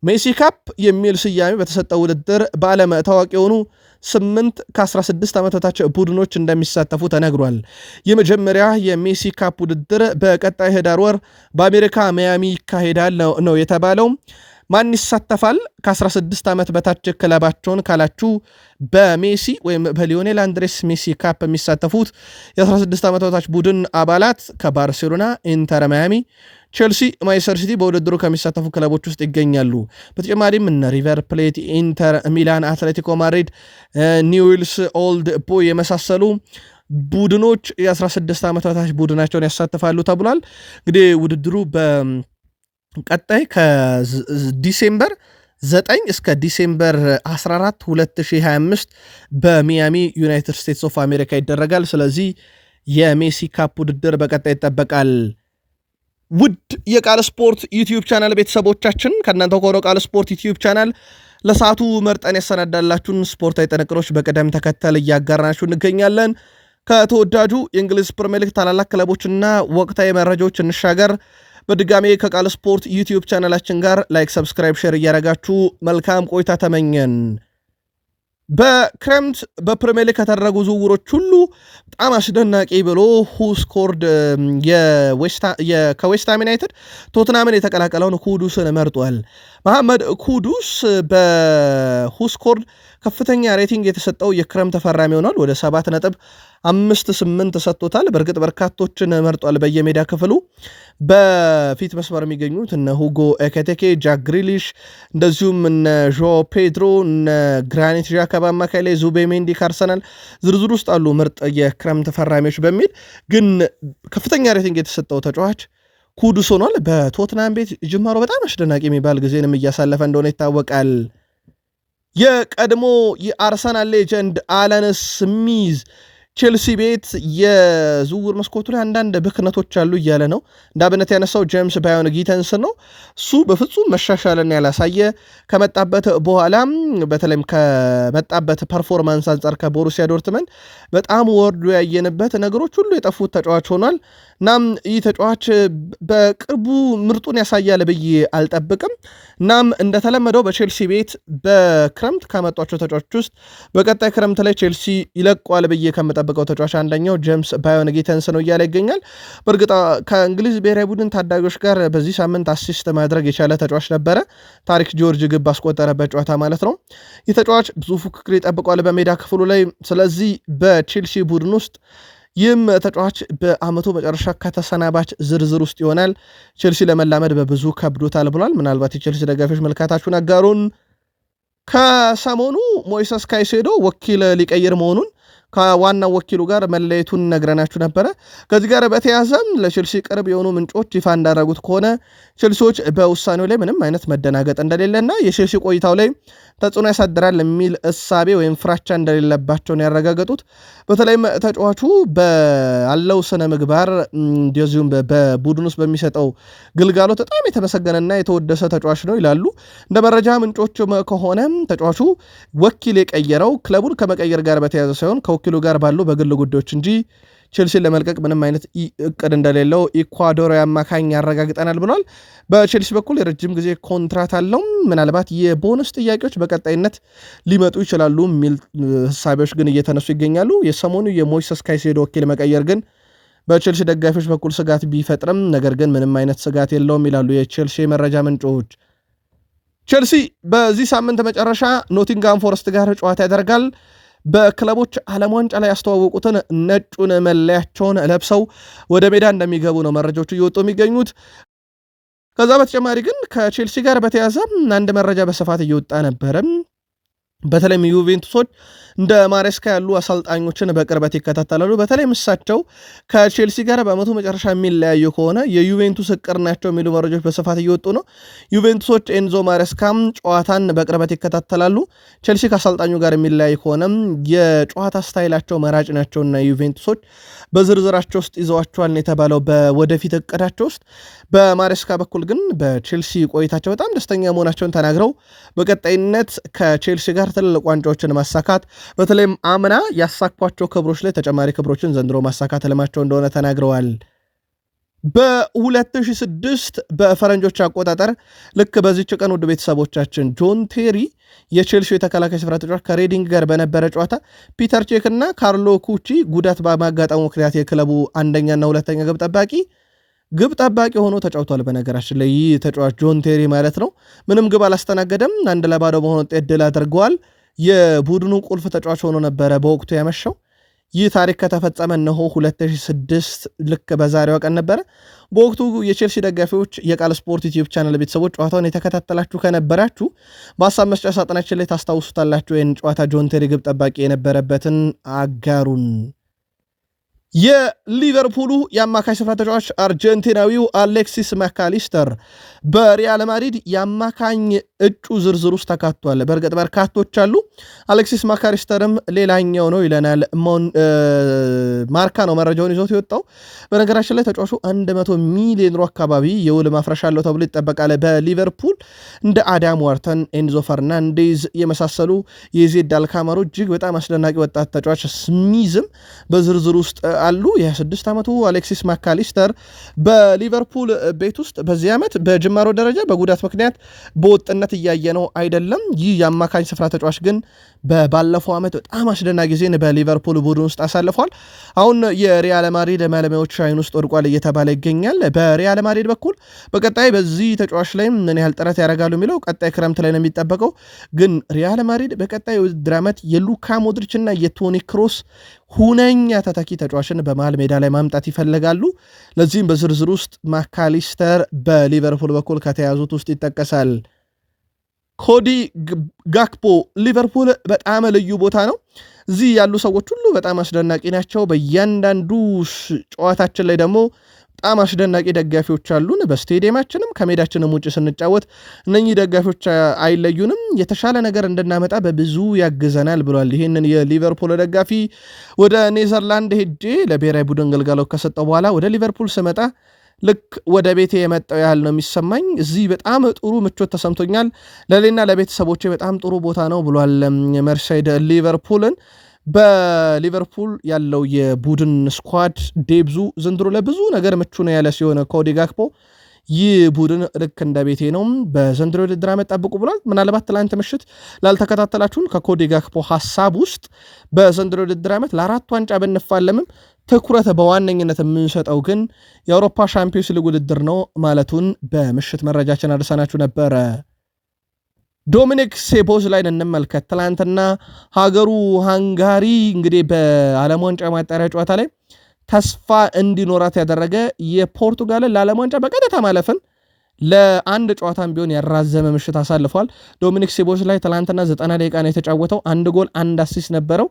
ሜሲ ካፕ የሚል ስያሜ በተሰጠው ውድድር በዓለም ታዋቂ የሆኑ 8 ከ16 ዓመት በታች ቡድኖች እንደሚሳተፉ ተነግሯል። የመጀመሪያ የሜሲ ካፕ ውድድር በቀጣይ ህዳር ወር በአሜሪካ ማያሚ ይካሄዳል ነው የተባለው። ማን ይሳተፋል? ከ16 ዓመት በታች ክለባቸውን ካላችሁ በሜሲ ወይም በሊዮኔል አንድሬስ ሜሲ ካፕ የሚሳተፉት የ16 ዓመት በታች ቡድን አባላት ከባርሴሎና፣ ኢንተር ማያሚ፣ ቼልሲ፣ ማንቸስተር ሲቲ በውድድሩ ከሚሳተፉ ክለቦች ውስጥ ይገኛሉ። በተጨማሪም እነ ሪቨር ፕሌት፣ ኢንተር ሚላን፣ አትሌቲኮ ማድሪድ፣ ኒውዌልስ ኦልድ ቦይ የመሳሰሉ ቡድኖች የ16 ዓመት በታች ቡድናቸውን ያሳተፋሉ ተብሏል። እንግዲህ ውድድሩ በቀጣይ ከዲሴምበር 9 እስከ ዲሴምበር 14 2025 በሚያሚ ዩናይትድ ስቴትስ ኦፍ አሜሪካ ይደረጋል። ስለዚህ የሜሲ ካፕ ውድድር በቀጣይ ይጠበቃል። ውድ የቃል ስፖርት ዩቲዩብ ቻናል ቤተሰቦቻችን ከእናንተው ከሆነው ቃል ስፖርት ዩቲዩብ ቻናል ለሰዓቱ መርጠን ያሰናዳላችሁን ስፖርታዊ ጥንቅሮች በቅደም ተከተል እያጋራናችሁ እንገኛለን። ከተወዳጁ የእንግሊዝ ፕሪሚየር ሊግ ታላላቅ ክለቦችና ወቅታዊ መረጃዎች እንሻገር። በድጋሜ ከቃል ስፖርት ዩቲዩብ ቻናላችን ጋር ላይክ፣ ሰብስክራይብ፣ ሼር እያደረጋችሁ መልካም ቆይታ ተመኘን። በክረምት በፕሪሚየር ሊግ ከተደረጉ ዝውውሮች ሁሉ በጣም አስደናቂ ብሎ ሁስኮርድ ከዌስትሃም ዩናይትድ ቶትናምን የተቀላቀለውን ኩዱስን መርጧል። መሐመድ ኩዱስ በሁስኮርድ ከፍተኛ ሬቲንግ የተሰጠው የክረምት ተፈራሚ ሆኗል። ወደ 7.58 ሰጥቶታል። በእርግጥ በርካቶችን መርጧል። በየሜዳ ክፍሉ በፊት መስመር የሚገኙት እነ ሁጎ ኤኬቴኬ፣ ጃክ ግሪሊሽ፣ እንደዚሁም እነ ዦ ፔድሮ፣ እነ ግራኒት ዣካ በአማካይ ላይ ዙቤሜንዲ ከአርሰናል ዝርዝር ውስጥ አሉ ምርጥ የክረምት ተፈራሚዎች በሚል ግን ከፍተኛ ሬቲንግ የተሰጠው ተጫዋች ኩዱስ ሆኗል። በቶትናም ቤት ጅማሮ በጣም አስደናቂ የሚባል ጊዜንም እያሳለፈ እንደሆነ ይታወቃል። የቀድሞ የአርሰናል ሌጀንድ አለን ስሚዝ ቼልሲ ቤት የዝውውር መስኮቱ ላይ አንዳንድ ብክነቶች አሉ እያለ ነው። እንዳብነት ያነሳው ጄምስ ባዮን ጊተንስ ነው። እሱ በፍጹም መሻሻልን ያላሳየ ከመጣበት በኋላም በተለይም ከመጣበት ፐርፎርማንስ አንጻር ከቦሩሲያ ዶርትመንድ በጣም ወርዶ ያየንበት ነገሮች ሁሉ የጠፉት ተጫዋች ሆኗል። እናም ይህ ተጫዋች በቅርቡ ምርጡን ያሳያል ብዬ አልጠብቅም። እናም እንደተለመደው በቼልሲ ቤት በክረምት ካመጧቸው ተጫዋቾች ውስጥ በቀጣይ ክረምት ላይ ቼልሲ ይለቋል ብዬ ከምጠብቀው ተጫዋች አንደኛው ጄምስ ባዮን ጊተንስ ነው እያለ ይገኛል። በእርግጥ ከእንግሊዝ ብሔራዊ ቡድን ታዳጊዎች ጋር በዚህ ሳምንት አሲስት ማድረግ የቻለ ተጫዋች ነበረ። ታሪክ ጆርጅ ግብ ባስቆጠረበት ጨዋታ ማለት ነው። ይህ ተጫዋች ብዙ ፉክክር ይጠብቋል በሜዳ ክፍሉ ላይ። ስለዚህ በቼልሲ ቡድን ውስጥ ይህም ተጫዋች በአመቱ መጨረሻ ከተሰናባች ዝርዝር ውስጥ ይሆናል። ቼልሲ ለመላመድ በብዙ ከብዶታል ብሏል። ምናልባት የቼልሲ ደጋፊዎች መልካታችሁን አጋሩን። ከሰሞኑ ሞይሰስ ካይሴዶ ወኪል ሊቀይር መሆኑን ከዋናው ወኪሉ ጋር መለየቱን ነግረናችሁ ነበረ። ከዚህ ጋር በተያዘም ለቼልሲ ቅርብ የሆኑ ምንጮች ይፋ እንዳደረጉት ከሆነ ቼልሲዎች በውሳኔው ላይ ምንም አይነት መደናገጥ እንደሌለና የቼልሲ ቆይታው ላይ ተጽዕኖ ያሳድራል የሚል እሳቤ ወይም ፍራቻ እንደሌለባቸውን ያረጋገጡት። በተለይም ተጫዋቹ ባለው ስነ ምግባር እንደዚሁም በቡድን ውስጥ በሚሰጠው ግልጋሎት በጣም የተመሰገነና የተወደሰ ተጫዋች ነው ይላሉ። እንደ መረጃ ምንጮች ከሆነ ተጫዋቹ ወኪል የቀየረው ክለቡን ከመቀየር ጋር በተያያዘ ሳይሆን ከወኪሉ ጋር ባሉ በግል ጉዳዮች እንጂ ቼልሲን ለመልቀቅ ምንም አይነት እቅድ እንደሌለው ኢኳዶራዊ አማካኝ ያረጋግጠናል ብሏል። በቼልሲ በኩል የረጅም ጊዜ ኮንትራት አለው። ምናልባት የቦነስ ጥያቄዎች በቀጣይነት ሊመጡ ይችላሉ የሚል ሀሳቦች ግን እየተነሱ ይገኛሉ። የሰሞኑ የሞይሰስ ካይሴዶ ወኪል መቀየር ግን በቼልሲ ደጋፊዎች በኩል ስጋት ቢፈጥርም ነገር ግን ምንም አይነት ስጋት የለውም ይላሉ የቼልሲ መረጃ ምንጮች። ቼልሲ በዚህ ሳምንት መጨረሻ ኖቲንጋም ፎረስት ጋር ጨዋታ ያደርጋል። በክለቦች ዓለም ዋንጫ ላይ ያስተዋወቁትን ነጩን መለያቸውን ለብሰው ወደ ሜዳ እንደሚገቡ ነው መረጃዎቹ እየወጡ የሚገኙት። ከዛ በተጨማሪ ግን ከቼልሲ ጋር በተያዘ አንድ መረጃ በስፋት እየወጣ ነበረም። በተለይም ዩቬንቱሶች እንደ ማሬስካ ያሉ አሰልጣኞችን በቅርበት ይከታተላሉ። በተለይም እሳቸው ከቼልሲ ጋር በአመቱ መጨረሻ የሚለያዩ ከሆነ የዩቬንቱስ እቅር ናቸው የሚሉ መረጃዎች በስፋት እየወጡ ነው። ዩቬንቱሶች ኤንዞ ማሬስካም ጨዋታን በቅርበት ይከታተላሉ። ቼልሲ ከአሰልጣኙ ጋር የሚለያይ ከሆነም የጨዋታ ስታይላቸው መራጭ ናቸውና ዩቬንቱሶች በዝርዝራቸው ውስጥ ይዘዋቸዋል የተባለው በወደፊት እቅዳቸው ውስጥ። በማሬስካ በኩል ግን በቼልሲ ቆይታቸው በጣም ደስተኛ መሆናቸውን ተናግረው በቀጣይነት ከቼልሲ ጋር ትልልቅ ዋንጫዎችን ማሳካት በተለይም አምና ያሳኳቸው ክብሮች ላይ ተጨማሪ ክብሮችን ዘንድሮ ማሳካት ልማቸው እንደሆነ ተናግረዋል። በ2006 በፈረንጆች አቆጣጠር ልክ በዚች ቀን ውድ ቤተሰቦቻችን ጆን ቴሪ የቼልሲ የተከላካይ ስፍራ ተጫዋች ከሬዲንግ ጋር በነበረ ጨዋታ ፒተር ቼክ እና ካርሎ ኩቺ ጉዳት በማጋጠሙ ምክንያት የክለቡ አንደኛና ሁለተኛ ግብ ጠባቂ ሆኖ ተጫውቷል። በነገራችን ላይ ይህ ተጫዋች ጆን ቴሪ ማለት ነው ምንም ግብ አላስተናገደም። 1-0 በሆነ ውጤት ድል አድርገዋል። የቡድኑ ቁልፍ ተጫዋች ሆኖ ነበረ በወቅቱ ያመሸው። ይህ ታሪክ ከተፈጸመ እነሆ 2006 ልክ በዛሬዋ ቀን ነበረ። በወቅቱ የቼልሲ ደጋፊዎች የቃል ስፖርት ዩቲዩብ ቻናል ቤተሰቦች ጨዋታውን የተከታተላችሁ ከነበራችሁ በሀሳብ መስጫ ሳጥናችን ላይ ታስታውሱታላችሁ። ይህን ጨዋታ ጆን ቴሪ ግብ ጠባቂ የነበረበትን አጋሩን። የሊቨርፑሉ የአማካይ ስፍራ ተጫዋች አርጀንቲናዊው አሌክሲስ ማካሊስተር በሪያል ማድሪድ የአማካኝ እጩ ዝርዝር ውስጥ ተካቷል። በእርግጥ በርካቶች አሉ። አሌክሲስ ማካሊስተርም ሌላኛው ነው ይለናል ማርካ ነው መረጃውን ይዞት የወጣው። በነገራችን ላይ ተጫዋቹ 100 ሚሊዮን ዩሮ አካባቢ የውል ማፍረሻ አለው ተብሎ ይጠበቃል። በሊቨርፑል እንደ አዳም ዋርተን፣ ኤንዞ ፈርናንዴዝ የመሳሰሉ የዜድ አልካማሮ እጅግ በጣም አስደናቂ ወጣት ተጫዋች ስሚዝም በዝርዝር ውስጥ አሉ። የ26 ዓመቱ አሌክሲስ ማካሊስተር በሊቨርፑል ቤት ውስጥ በዚህ ዓመት በጅማሮ ደረጃ በጉዳት ምክንያት በወጥነት እያየ ነው አይደለም። ይህ የአማካኝ ስፍራ ተጫዋች ግን ባለፈው ዓመት በጣም አስደናቂ ጊዜን በሊቨርፑል ቡድን ውስጥ አሳልፏል። አሁን የሪያል ማድሪድ ባለሙያዎች አይን ውስጥ ወድቋል እየተባለ ይገኛል። በሪያል ማድሪድ በኩል በቀጣይ በዚህ ተጫዋች ላይ ምን ያህል ጥረት ያደርጋሉ የሚለው ቀጣይ ክረምት ላይ ነው የሚጠበቀው። ግን ሪያል ማድሪድ በቀጣይ ውድድር ዓመት የሉካ ሞድሪች እና የቶኒ ክሮስ ሁነኛ ተተኪ ተጫዋችን በመሃል ሜዳ ላይ ማምጣት ይፈልጋሉ። ለዚህም በዝርዝር ውስጥ ማካሊስተር በሊቨርፑል በኩል ከተያዙት ውስጥ ይጠቀሳል። ኮዲ ጋክፖ ሊቨርፑል በጣም ልዩ ቦታ ነው። እዚህ ያሉ ሰዎች ሁሉ በጣም አስደናቂ ናቸው። በእያንዳንዱ ጨዋታችን ላይ ደግሞ በጣም አስደናቂ ደጋፊዎች አሉን። በስቴዲየማችንም ከሜዳችንም ውጭ ስንጫወት እነኚህ ደጋፊዎች አይለዩንም። የተሻለ ነገር እንድናመጣ በብዙ ያግዘናል ብሏል። ይህንን የሊቨርፑል ደጋፊ ወደ ኔዘርላንድ ሄጄ ለብሔራዊ ቡድን ግልጋሎት ከሰጠው በኋላ ወደ ሊቨርፑል ስመጣ ልክ ወደ ቤቴ የመጣው ያህል ነው የሚሰማኝ። እዚህ በጣም ጥሩ ምቾት ተሰምቶኛል። ለሌና ለቤተሰቦቼ በጣም ጥሩ ቦታ ነው ብሏል። መርሳይድ ሊቨርፑልን በሊቨርፑል ያለው የቡድን ስኳድ ዴብዙ ዘንድሮ ለብዙ ነገር ምቹ ነው ያለ ሲሆን ኮዲ ጋክፖ ይህ ቡድን ልክ እንደ ቤቴ ነው በዘንድሮ ውድድር ዓመት ጠብቁ ብሏል። ምናልባት ትላንት ምሽት ላልተከታተላችሁን ከኮዲ ጋክፖ ሀሳብ ውስጥ በዘንድሮ ውድድር ዓመት ለ4 ዋንጫ ብንፋለምም ትኩረት በዋነኝነት የምንሰጠው ግን የአውሮፓ ሻምፒዮንስ ሊግ ውድድር ነው ማለቱን በምሽት መረጃችን አድርሰናችሁ ነበረ። ዶሚኒክ ሴቦዝ ላይ እንመልከት። ትላንትና ሀገሩ ሃንጋሪ እንግዲህ በዓለም ዋንጫ ማጣሪያ ጨዋታ ላይ ተስፋ እንዲኖራት ያደረገ የፖርቱጋልን ለዓለም ዋንጫ በቀጥታ ማለፍን ለአንድ ጨዋታም ቢሆን ያራዘመ ምሽት አሳልፏል። ዶሚኒክ ሴቦዝ ላይ ትላንትና 90 ደቂቃ ነው የተጫወተው። 1 ጎል 1 አሲስት ነበረው።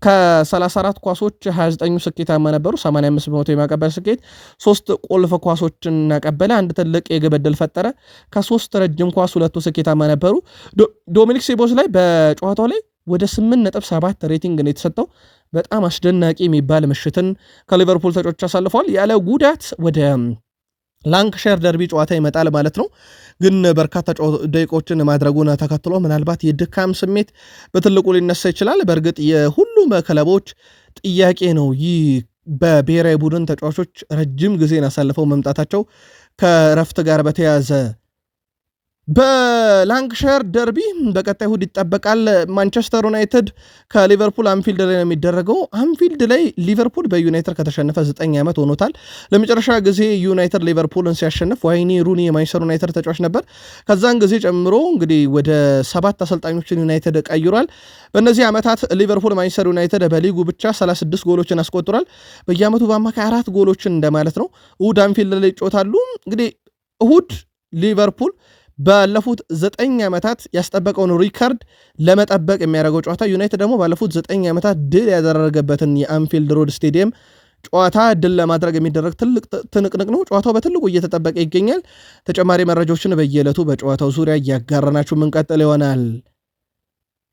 ከ34 ኳሶች 29 ስኬታማ ነበሩ። 85% የማቀበል ስኬት፣ 3 ቁልፍ ኳሶችን ያቀበለ፣ አንድ ትልቅ የግብ ዕድል ፈጠረ። ከ3 ረጅም ኳስ 2 ስኬታማ ነበሩ። ዶሚኒክ ሴቦዝ ላይ በጨዋታው ላይ ወደ 8.7 ሬቲንግ ነው የተሰጠው። በጣም አስደናቂ የሚባል ምሽትን ከሊቨርፑል ተጫዋቾች አሳልፈዋል። ያለ ጉዳት ወደ ላንክሻየር ደርቢ ጨዋታ ይመጣል ማለት ነው። ግን በርካታ ደቂቆችን ማድረጉን ተከትሎ ምናልባት የድካም ስሜት በትልቁ ሊነሳ ይችላል። በእርግጥ የሁሉም ክለቦች ጥያቄ ነው ይህ በብሔራዊ ቡድን ተጫዋቾች ረጅም ጊዜን አሳልፈው መምጣታቸው ከረፍት ጋር በተያያዘ። በላንክሻየር ደርቢ በቀጣይ እሁድ ይጠበቃል። ማንቸስተር ዩናይትድ ከሊቨርፑል አንፊልድ ላይ ነው የሚደረገው። አንፊልድ ላይ ሊቨርፑል በዩናይትድ ከተሸነፈ 9 ዓመት ሆኖታል። ለመጨረሻ ጊዜ ዩናይትድ ሊቨርፑልን ሲያሸንፍ ዋይኒ ሩኒ የማንቸስተር ዩናይትድ ተጫዋች ነበር። ከዛን ጊዜ ጨምሮ እንግዲህ ወደ 7 አሰልጣኞችን ዩናይትድ ቀይሯል። በእነዚህ ዓመታት ሊቨርፑል ማንቸስተር ዩናይትድ በሊጉ ብቻ 36 ጎሎችን አስቆጥሯል። በየዓመቱ በአማካይ 4 ጎሎችን እንደማለት ነው። እሁድ አንፊልድ ላይ ይጫወታሉ። እንግዲህ እሁድ ሊቨርፑል ባለፉት 9 ዓመታት ያስጠበቀውን ሪካርድ ለመጠበቅ የሚያደርገው ጨዋታ፣ ዩናይትድ ደግሞ ባለፉት 9 ዓመታት ድል ያደረገበትን የአንፊልድ ሮድ ስቴዲየም ጨዋታ ድል ለማድረግ የሚደረግ ትልቅ ትንቅንቅ ነው። ጨዋታው በትልቁ እየተጠበቀ ይገኛል። ተጨማሪ መረጃዎችን በየዕለቱ በጨዋታው ዙሪያ እያጋራናችሁ ምንቀጥል ይሆናል።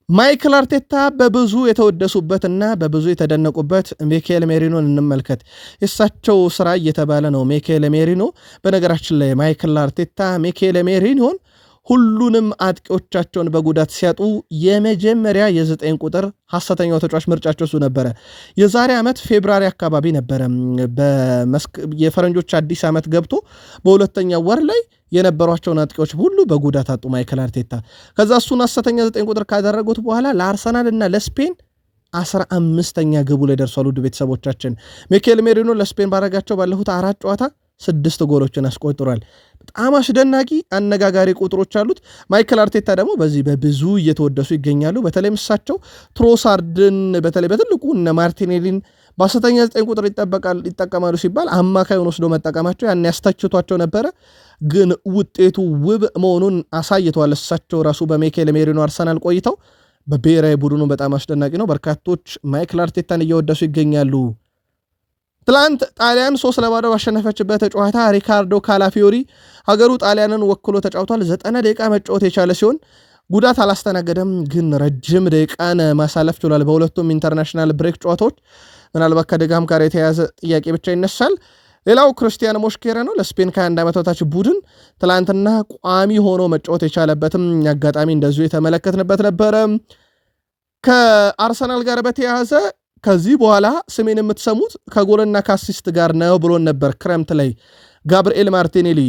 ማይክል አርቴታ በብዙ የተወደሱበትና በብዙ የተደነቁበት ሚኬል ሜሪኖን እንመልከት። የእሳቸው ስራ እየተባለ ነው ሚኬል ሜሪኖ። በነገራችን ላይ ማይክል አርቴታ ሚኬል ሜሪኖን ሁሉንም አጥቂዎቻቸውን በጉዳት ሲያጡ የመጀመሪያ የ9 ቁጥር ሐሰተኛው ተጫዋች ምርጫቸው እሱ ነበረ። የዛሬ ዓመት ፌብራሪ አካባቢ ነበረ የፈረንጆች አዲስ ዓመት ገብቶ በሁለተኛው ወር ላይ የነበሯቸውን አጥቂዎች ሁሉ በጉዳት አጡ ማይክል አርቴታ። ከዛ እሱን ሐሰተኛ 9 ቁጥር ካደረጉት በኋላ ለአርሰናል እና ለስፔን 15ኛ ግቡ ላይ ደርሷል። ውድ ቤተሰቦቻችን ሚኬል ሜሪኖ ለስፔን ባረጋቸው ባለፉት 4 ጨዋታ 6 ጎሎችን አስቆጥሯል። በጣም አስደናቂ አነጋጋሪ ቁጥሮች አሉት። ማይክል አርቴታ ደግሞ በዚህ በብዙ እየተወደሱ ይገኛሉ። በተለይም እሳቸው ትሮሳርድን በተለይ በትልቁ እነ ማርቲኔሊን በሐሰተኛ 9 ቁጥር ይጠቀማሉ ሲባል አማካዩን ወስዶ መጠቀማቸው ያን ያስተችቷቸው ነበረ። ግን ውጤቱ ውብ መሆኑን አሳይተዋል። እሳቸው ራሱ በሚኬል ሜሪኖ አርሰናል ቆይተው በብሔራዊ ቡድኑ በጣም አስደናቂ ነው። በርካቶች ማይክል አርቴታን እየወደሱ ይገኛሉ። ትላንት ጣሊያን 3-0 ባሸነፈችበት ጨዋታ ሪካርዶ ካላፊዮሪ ሀገሩ ጣሊያንን ወክሎ ተጫውቷል። 90 ደቂቃ መጫወት የቻለ ሲሆን ጉዳት አላስተናገደም፣ ግን ረጅም ደቂቃን ማሳለፍ ችሏል። በሁለቱም ኢንተርናሽናል ብሬክ ጨዋታዎች ምናልባት ከድጋም ጋር የተያያዘ ጥያቄ ብቻ ይነሳል። ሌላው ክርስቲያን ሞሽኬራ ነው። ለስፔን ከ21 ዓመት በታች ቡድን ትላንትና ቋሚ ሆኖ መጫወት የቻለበትም አጋጣሚ እንደዚሁ የተመለከትንበት ነበረ። ከአርሰናል ጋር በተያያዘ ከዚህ በኋላ ስሜን የምትሰሙት ከጎልና ከአሲስት ጋር ነው ብሎን ነበር ክረምት ላይ ጋብርኤል ማርቲኔሊ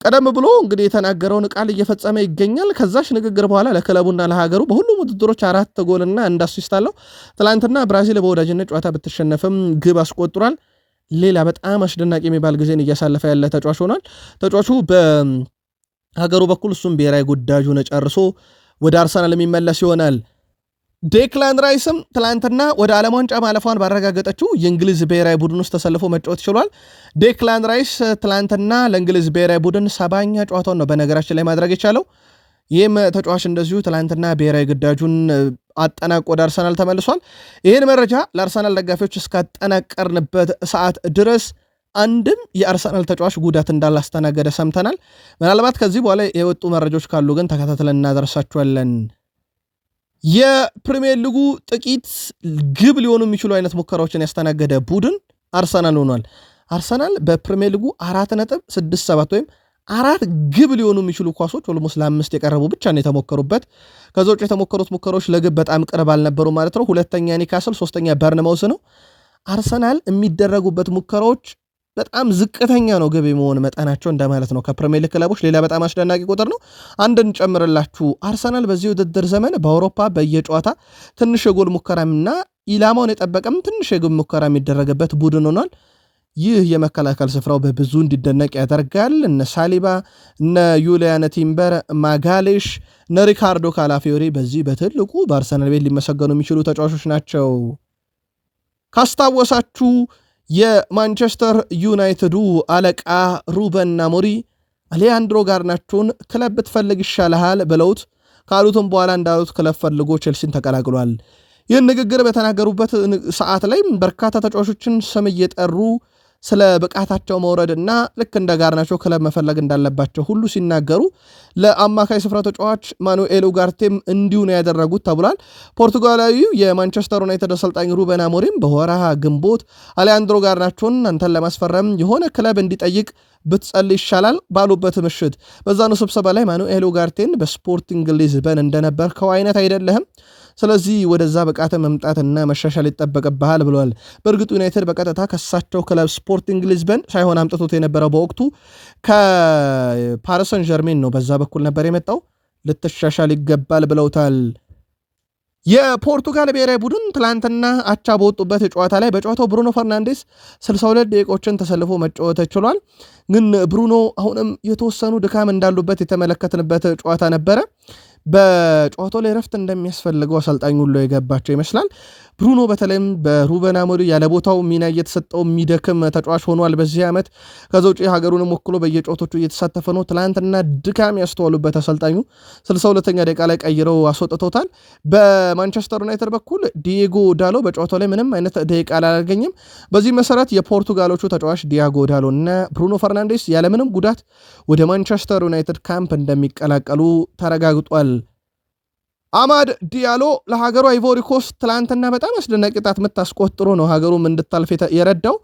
ቀደም ብሎ እንግዲህ የተናገረውን ቃል እየፈጸመ ይገኛል። ከዛሽ ንግግር በኋላ ለክለቡና ለሀገሩ በሁሉም ውድድሮች 4 ጎልና 1 አሲስት አለው። ትላንትና ብራዚል በወዳጅነት ጨዋታ ብትሸነፍም ግብ አስቆጥሯል። ሌላ በጣም አስደናቂ የሚባል ጊዜን እያሳለፈ ያለ ተጫዋች ሆኗል። ተጫዋቹ በሀገሩ በኩል እሱም ብሔራዊ ጉዳዩን ጨርሶ ወደ አርሰናል የሚመለስ ይሆናል። ዴክላን ራይስም ትላንትና ወደ ዓለም ዋንጫ ማለፏን ባረጋገጠችው የእንግሊዝ ብሔራዊ ቡድን ውስጥ ተሰልፎ መጫወት ችሏል። ዴክላን ራይስ ትላንትና ለእንግሊዝ ብሔራዊ ቡድን 70ኛ ጨዋታውን ነው በነገራችን ላይ ማድረግ የቻለው። ይህም ተጫዋች እንደዚሁ ትላንትና ብሔራዊ ግዳጁን አጠናቆ ወደ አርሰናል ተመልሷል። ይህን መረጃ ለአርሰናል ደጋፊዎች እስካጠናቀርንበት ሰዓት ድረስ አንድም የአርሰናል ተጫዋች ጉዳት እንዳላስተናገደ ሰምተናል። ምናልባት ከዚህ በኋላ የወጡ መረጃዎች ካሉ ግን ተከታትለን እናደርሳችኋለን። የፕሪሚየር ሊጉ ጥቂት ግብ ሊሆኑ የሚችሉ አይነት ሙከራዎችን ያስተናገደ ቡድን አርሰናል ሆኗል። አርሰናል በፕሪሚየር ሊጉ 4.67 ወይም 4 ግብ ሊሆኑ የሚችሉ ኳሶች ኦልሞስት ለ5 የቀረቡ ብቻ ነው የተሞከሩበት። ከዛ ውጭ የተሞከሩት ሙከራዎች ለግብ በጣም ቅርብ አልነበሩ ማለት ነው። 2ኛ ኒካስል፣ 3ኛ በርንማውስ ነው። አርሰናል የሚደረጉበት ሙከራዎች በጣም ዝቅተኛ ነው ግብ የመሆን መጠናቸው እንደማለት ነው። ከፕሪሚየር ሊግ ክለቦች ሌላ በጣም አስደናቂ ቁጥር ነው። አንድን ጨምርላችሁ፣ አርሰናል በዚህ ውድድር ዘመን በአውሮፓ በየጨዋታ ትንሽ የጎል ሙከራና ኢላማውን የጠበቀም ትንሽ የግብ ሙከራ የሚደረግበት ቡድን ሆኗል። ይህ የመከላከል ስፍራው በብዙ እንዲደነቅ ያደርጋል። እነ ሳሊባ፣ እነ ዩሊያን ቲምበር፣ ማጋሌሽ፣ እነ ሪካርዶ ካላፊዮሪ በዚህ በትልቁ በአርሰናል ቤት ሊመሰገኑ የሚችሉ ተጫዋቾች ናቸው። ካስታወሳችሁ የማንቸስተር ዩናይትዱ አለቃ ሩበን አሞሪም አሌሃንድሮ ጋርናቾን ክለብ ብትፈልግ ይሻልሃል ብለውት ካሉትም በኋላ እንዳሉት ክለብ ፈልጎ ቼልሲን ተቀላቅሏል። ይህን ንግግር በተናገሩበት ሰዓት ላይ በርካታ ተጫዋቾችን ስም እየጠሩ ስለ ብቃታቸው መውረድና ልክ እንደ ጋርናቾ ክለብ መፈለግ እንዳለባቸው ሁሉ ሲናገሩ ለአማካይ ስፍራ ተጫዋች ማኑኤል ኡጋርቴም እንዲሁ ነው ያደረጉት ተብሏል። ፖርቱጋላዊው የማንቸስተር ዩናይትድ አሰልጣኝ ሩበን አሞሪም በወርሃ ግንቦት አሌሃንድሮ ጋርናቾን አንተን ለማስፈረም የሆነ ክለብ እንዲጠይቅ ብትጸልይ ይሻላል ባሉበት ምሽት በዛኑ ስብሰባ ላይ ማኑኤል ኡጋርቴን በስፖርቲንግ ሊዝበን እንደነበርከው አይነት አይደለህም፣ ስለዚህ ወደዛ ብቃት መምጣትና መሻሻል ይጠበቅብሃል ብለዋል። በእርግጥ ዩናይትድ በቀጥታ ከሳቸው ክለብ ስፖርቲንግ ሊዝበን ሳይሆን አምጥቶት የነበረው በወቅቱ ከፓሪስ ሰን ዠርሜን ነው። በዛ በኩል ነበር የመጣው። ልትሻሻል ይገባል ብለውታል። የፖርቱጋል ብሔራዊ ቡድን ትላንትና አቻ በወጡበት ጨዋታ ላይ በጨዋታው ብሩኖ ፈርናንዴስ 62 ደቂቃዎችን ተሰልፎ መጫወት ችሏል። ግን ብሩኖ አሁንም የተወሰኑ ድካም እንዳሉበት የተመለከትንበት ጨዋታ ነበረ። በጨዋታው ላይ ረፍት እንደሚያስፈልገው አሰልጣኝ ሁሉ የገባቸው ይመስላል። ብሩኖ በተለይም በሩበን አሞሪም ያለ ቦታው ሚና እየተሰጠው የሚደክም ተጫዋች ሆኗል በዚህ ዓመት። ከዛ ውጭ ሀገሩንም ወክሎ በየጨዋታዎቹ እየተሳተፈ ነው። ትላንትና ድካም ያስተዋሉበት አሰልጣኙ 62ኛ ደቂቃ ላይ ቀይረው አስወጥተውታል። በማንቸስተር ዩናይትድ በኩል ዲየጎ ዳሎ በጨዋታው ላይ ምንም አይነት ደቂቃ አላገኘም። በዚህ መሰረት የፖርቱጋሎቹ ተጫዋች ዲያጎ ዳሎ እና ብሩኖ ፈርናንዴስ ያለምንም ጉዳት ወደ ማንቸስተር ዩናይትድ ካምፕ እንደሚቀላቀሉ ተረጋግጧል። አማድ ዲያሎ ለሀገሩ አይቮሪ ኮስት ትላንትና በጣም አስደናቂ ጣት የምታስቆጥሮ ነው ሀገሩም እንድታልፍ የረዳው።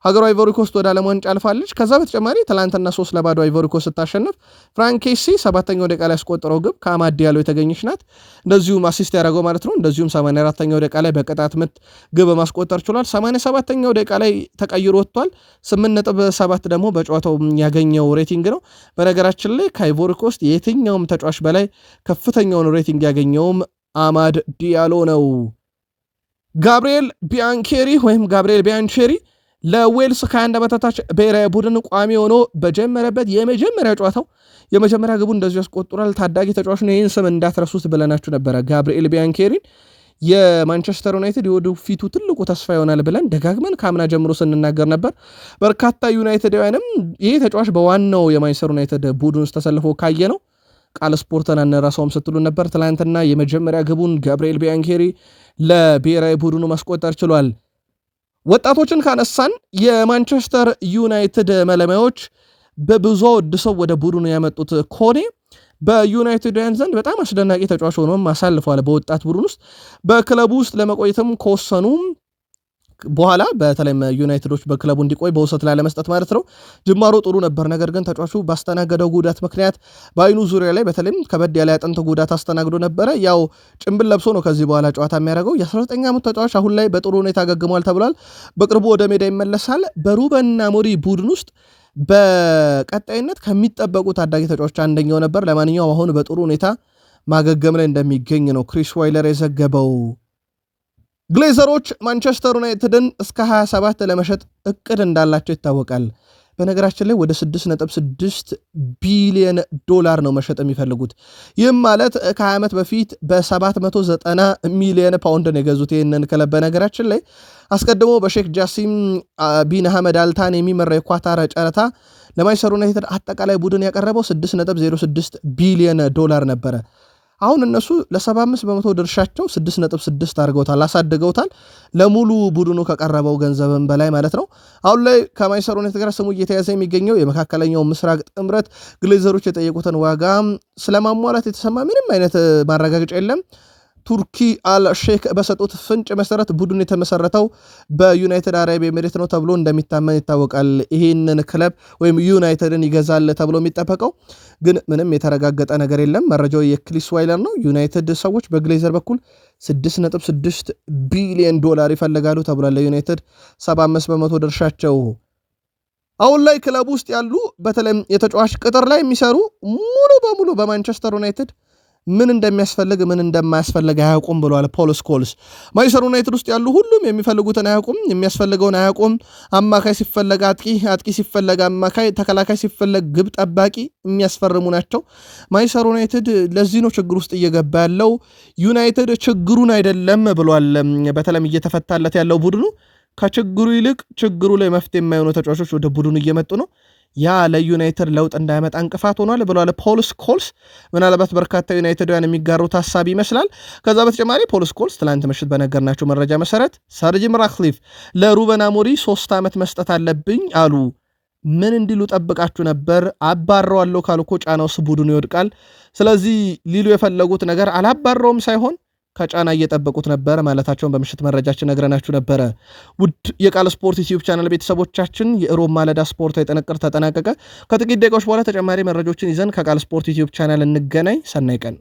ሀገሩ አይቮሪ ኮስት ወደ ዓለም ዋንጫ አልፋለች። ከዛ በተጨማሪ ትላንትና 3-0 አይቮሪ ኮስት ስታሸንፍ ፍራንኬሲ 7ኛው ደቂቃ ላይ ያስቆጠረው ግብ ከአማድ ዲያሎ የተገኘች ናት። እንደዚሁም አሲስት ያደረገው ማለት ነው። እንደዚሁም 84ኛው ደቂቃ ላይ በቅጣት ምት ግብ ማስቆጠር ችሏል። 87ኛው ደቂቃ ላይ ተቀይሮ ወጥቷል። 8.7 ደግሞ በጨዋታው ያገኘው ሬቲንግ ነው። በነገራችን ላይ ከአይቮሪ ኮስት የትኛውም ተጫዋች በላይ ከፍተኛውን ሬቲንግ ያገኘውም አማድ ዲያሎ ነው። ጋብሪኤል ቢያንቼሪ ለዌልስ ከ21 ዓመት በታች ብሔራዊ ቡድን ቋሚ ሆኖ በጀመረበት የመጀመሪያ ጨዋታው የመጀመሪያ ግቡ እንደዚሁ ያስቆጥሯል። ታዳጊ ተጫዋች ነው። ይህን ስም እንዳትረሱት ብለናችሁ ነበረ። ጋብሪኤል ቢያንቼሪን የማንቸስተር ዩናይትድ የወደፊቱ ትልቁ ተስፋ ይሆናል ብለን ደጋግመን ከአምና ጀምሮ ስንናገር ነበር። በርካታ ዩናይትዳውያንም ይህ ተጫዋች በዋናው የማንቸስተር ዩናይትድ ቡድን ውስጥ ተሰልፎ ካየ ነው ቃል ስፖርትን አንረሳውም ስትሉ ነበር። ትላንትና የመጀመሪያ ግቡን ጋብሪኤል ቢያንቼሪ ለብሔራዊ ቡድኑ ማስቆጠር ችሏል። ወጣቶችን ካነሳን የማንቸስተር ዩናይትድ መለማዮች በብዙ ወድሰው ወደ ቡድኑ ያመጡት ኮኔ በዩናይትድያን ዘንድ በጣም አስደናቂ ተጫዋች ሆኖም አሳልፈዋል። በወጣት ቡድን ውስጥ በክለቡ ውስጥ ለመቆየትም ከወሰኑ በኋላ በተለይም ዩናይትዶች በክለቡ እንዲቆይ በውሰት ላለመስጠት ማለት ነው ጅማሮ ጥሩ ነበር። ነገር ግን ተጫዋቹ ባስተናገደው ጉዳት ምክንያት በአይኑ ዙሪያ ላይ በተለይም ከበድ ያለ ያጠንት ጉዳት አስተናግዶ ነበረ። ያው ጭንብል ለብሶ ነው ከዚህ በኋላ ጨዋታ የሚያደርገው። የ19 ዓመት ተጫዋች አሁን ላይ በጥሩ ሁኔታ አገግሟል ተብሏል። በቅርቡ ወደ ሜዳ ይመለሳል። በሩበን አሞሪም ቡድን ውስጥ በቀጣይነት ከሚጠበቁ ታዳጊ ተጫዋቾች አንደኛው ነበር። ለማንኛውም አሁን በጥሩ ሁኔታ ማገገም ላይ እንደሚገኝ ነው ክሪስ ዋይለር የዘገበው። ግሌዘሮች ማንቸስተር ዩናይትድን እስከ 27 ለመሸጥ እቅድ እንዳላቸው ይታወቃል። በነገራችን ላይ ወደ 6.6 ቢሊዮን ዶላር ነው መሸጥ የሚፈልጉት። ይህም ማለት ከ20 ዓመት በፊት በ790 ሚሊዮን ፓውንድ ነው የገዙት ይህንን ክለብ። በነገራችን ላይ አስቀድሞ በሼክ ጃሲም ቢን ሐመድ አልታን የሚመራ የኳታር ጨረታ ለማንቸስተር ዩናይትድ አጠቃላይ ቡድን ያቀረበው 6.06 ቢሊዮን ዶላር ነበረ። አሁን እነሱ ለ75% ድርሻቸው 6.6 አድርገውታል፣ አሳድገውታል። ለሙሉ ቡድኑ ከቀረበው ገንዘብም በላይ ማለት ነው። አሁን ላይ ከማንቸስተር ዩናይትድ ጋር ስሙ እየተያዘ የሚገኘው የመካከለኛው ምስራቅ ጥምረት ግሌዘሮች የጠየቁትን ዋጋ ስለማሟላት የተሰማ ምንም አይነት ማረጋገጫ የለም። ቱርኪ አልሼክ በሰጡት ፍንጭ መሰረት ቡድን የተመሰረተው በዩናይትድ አረብ ኤሚሬት ነው ተብሎ እንደሚታመን ይታወቃል። ይህንን ክለብ ወይም ዩናይትድን ይገዛል ተብሎ የሚጠበቀው ግን ምንም የተረጋገጠ ነገር የለም። መረጃው የክሪስ ዋይለር ነው። ዩናይትድ ሰዎች በግሌዘር በኩል 6.6 ቢሊዮን ዶላር ይፈልጋሉ ተብሏል። ለዩናይትድ 75% ድርሻቸው። አሁን ላይ ክለብ ውስጥ ያሉ በተለይም የተጫዋች ቅጥር ላይ የሚሰሩ ሙሉ በሙሉ በማንቸስተር ዩናይትድ ምን እንደሚያስፈልግ ምን እንደማያስፈልግ አያውቁም ብሏል ፖል ስኮልስ። ማንቸስተር ዩናይትድ ውስጥ ያሉ ሁሉም የሚፈልጉትን አያውቁም፣ የሚያስፈልገውን አያውቁም። አማካይ ሲፈለግ አጥቂ ሲፈለግ አማካይ፣ ተከላካይ ሲፈለግ ግብ ጠባቂ የሚያስፈርሙ ናቸው። ማንቸስተር ዩናይትድ ለዚህ ነው ችግር ውስጥ እየገባ ያለው። ዩናይትድ ችግሩን አይደለም ብሏል። በተለይም እየተፈታለት ያለው ቡድኑ ከችግሩ ይልቅ ችግሩ ላይ መፍትሄ የማይሆኑ ተጫዋቾች ወደ ቡድኑ እየመጡ ነው። ያ ለዩናይትድ ለውጥ እንዳይመጣ እንቅፋት ሆኗል ብለዋል ፖል ስኮልስ። ምናልባት በርካታ ዩናይትዳውያን የሚጋሩት ሀሳብ ይመስላል። ከዛ በተጨማሪ ፖል ስኮልስ ትላንት ምሽት በነገርናቸው መረጃ መሰረት ሰር ጂም ራትክሊፍ ለሩበን አሞሪም 3 ዓመት መስጠት አለብኝ አሉ። ምን እንዲሉ ጠብቃችሁ ነበር? አባረዋለሁ ካልኮ ጫናውስ ቡድኑ ይወድቃል። ስለዚህ ሊሉ የፈለጉት ነገር አላባረውም ሳይሆን ከጫና እየጠበቁት ነበር ማለታቸውን በምሽት መረጃችን ነግረናችሁ ነበረ። ውድ የቃል ስፖርት ዩቲዩብ ቻናል ቤተሰቦቻችን የሮብ ማለዳ ስፖርታዊ ጥንቅር ተጠናቀቀ። ከጥቂት ደቂቃዎች በኋላ ተጨማሪ መረጃዎችን ይዘን ከቃል ስፖርት ዩቲዩብ ቻናል እንገናኝ። ሰናይ ቀን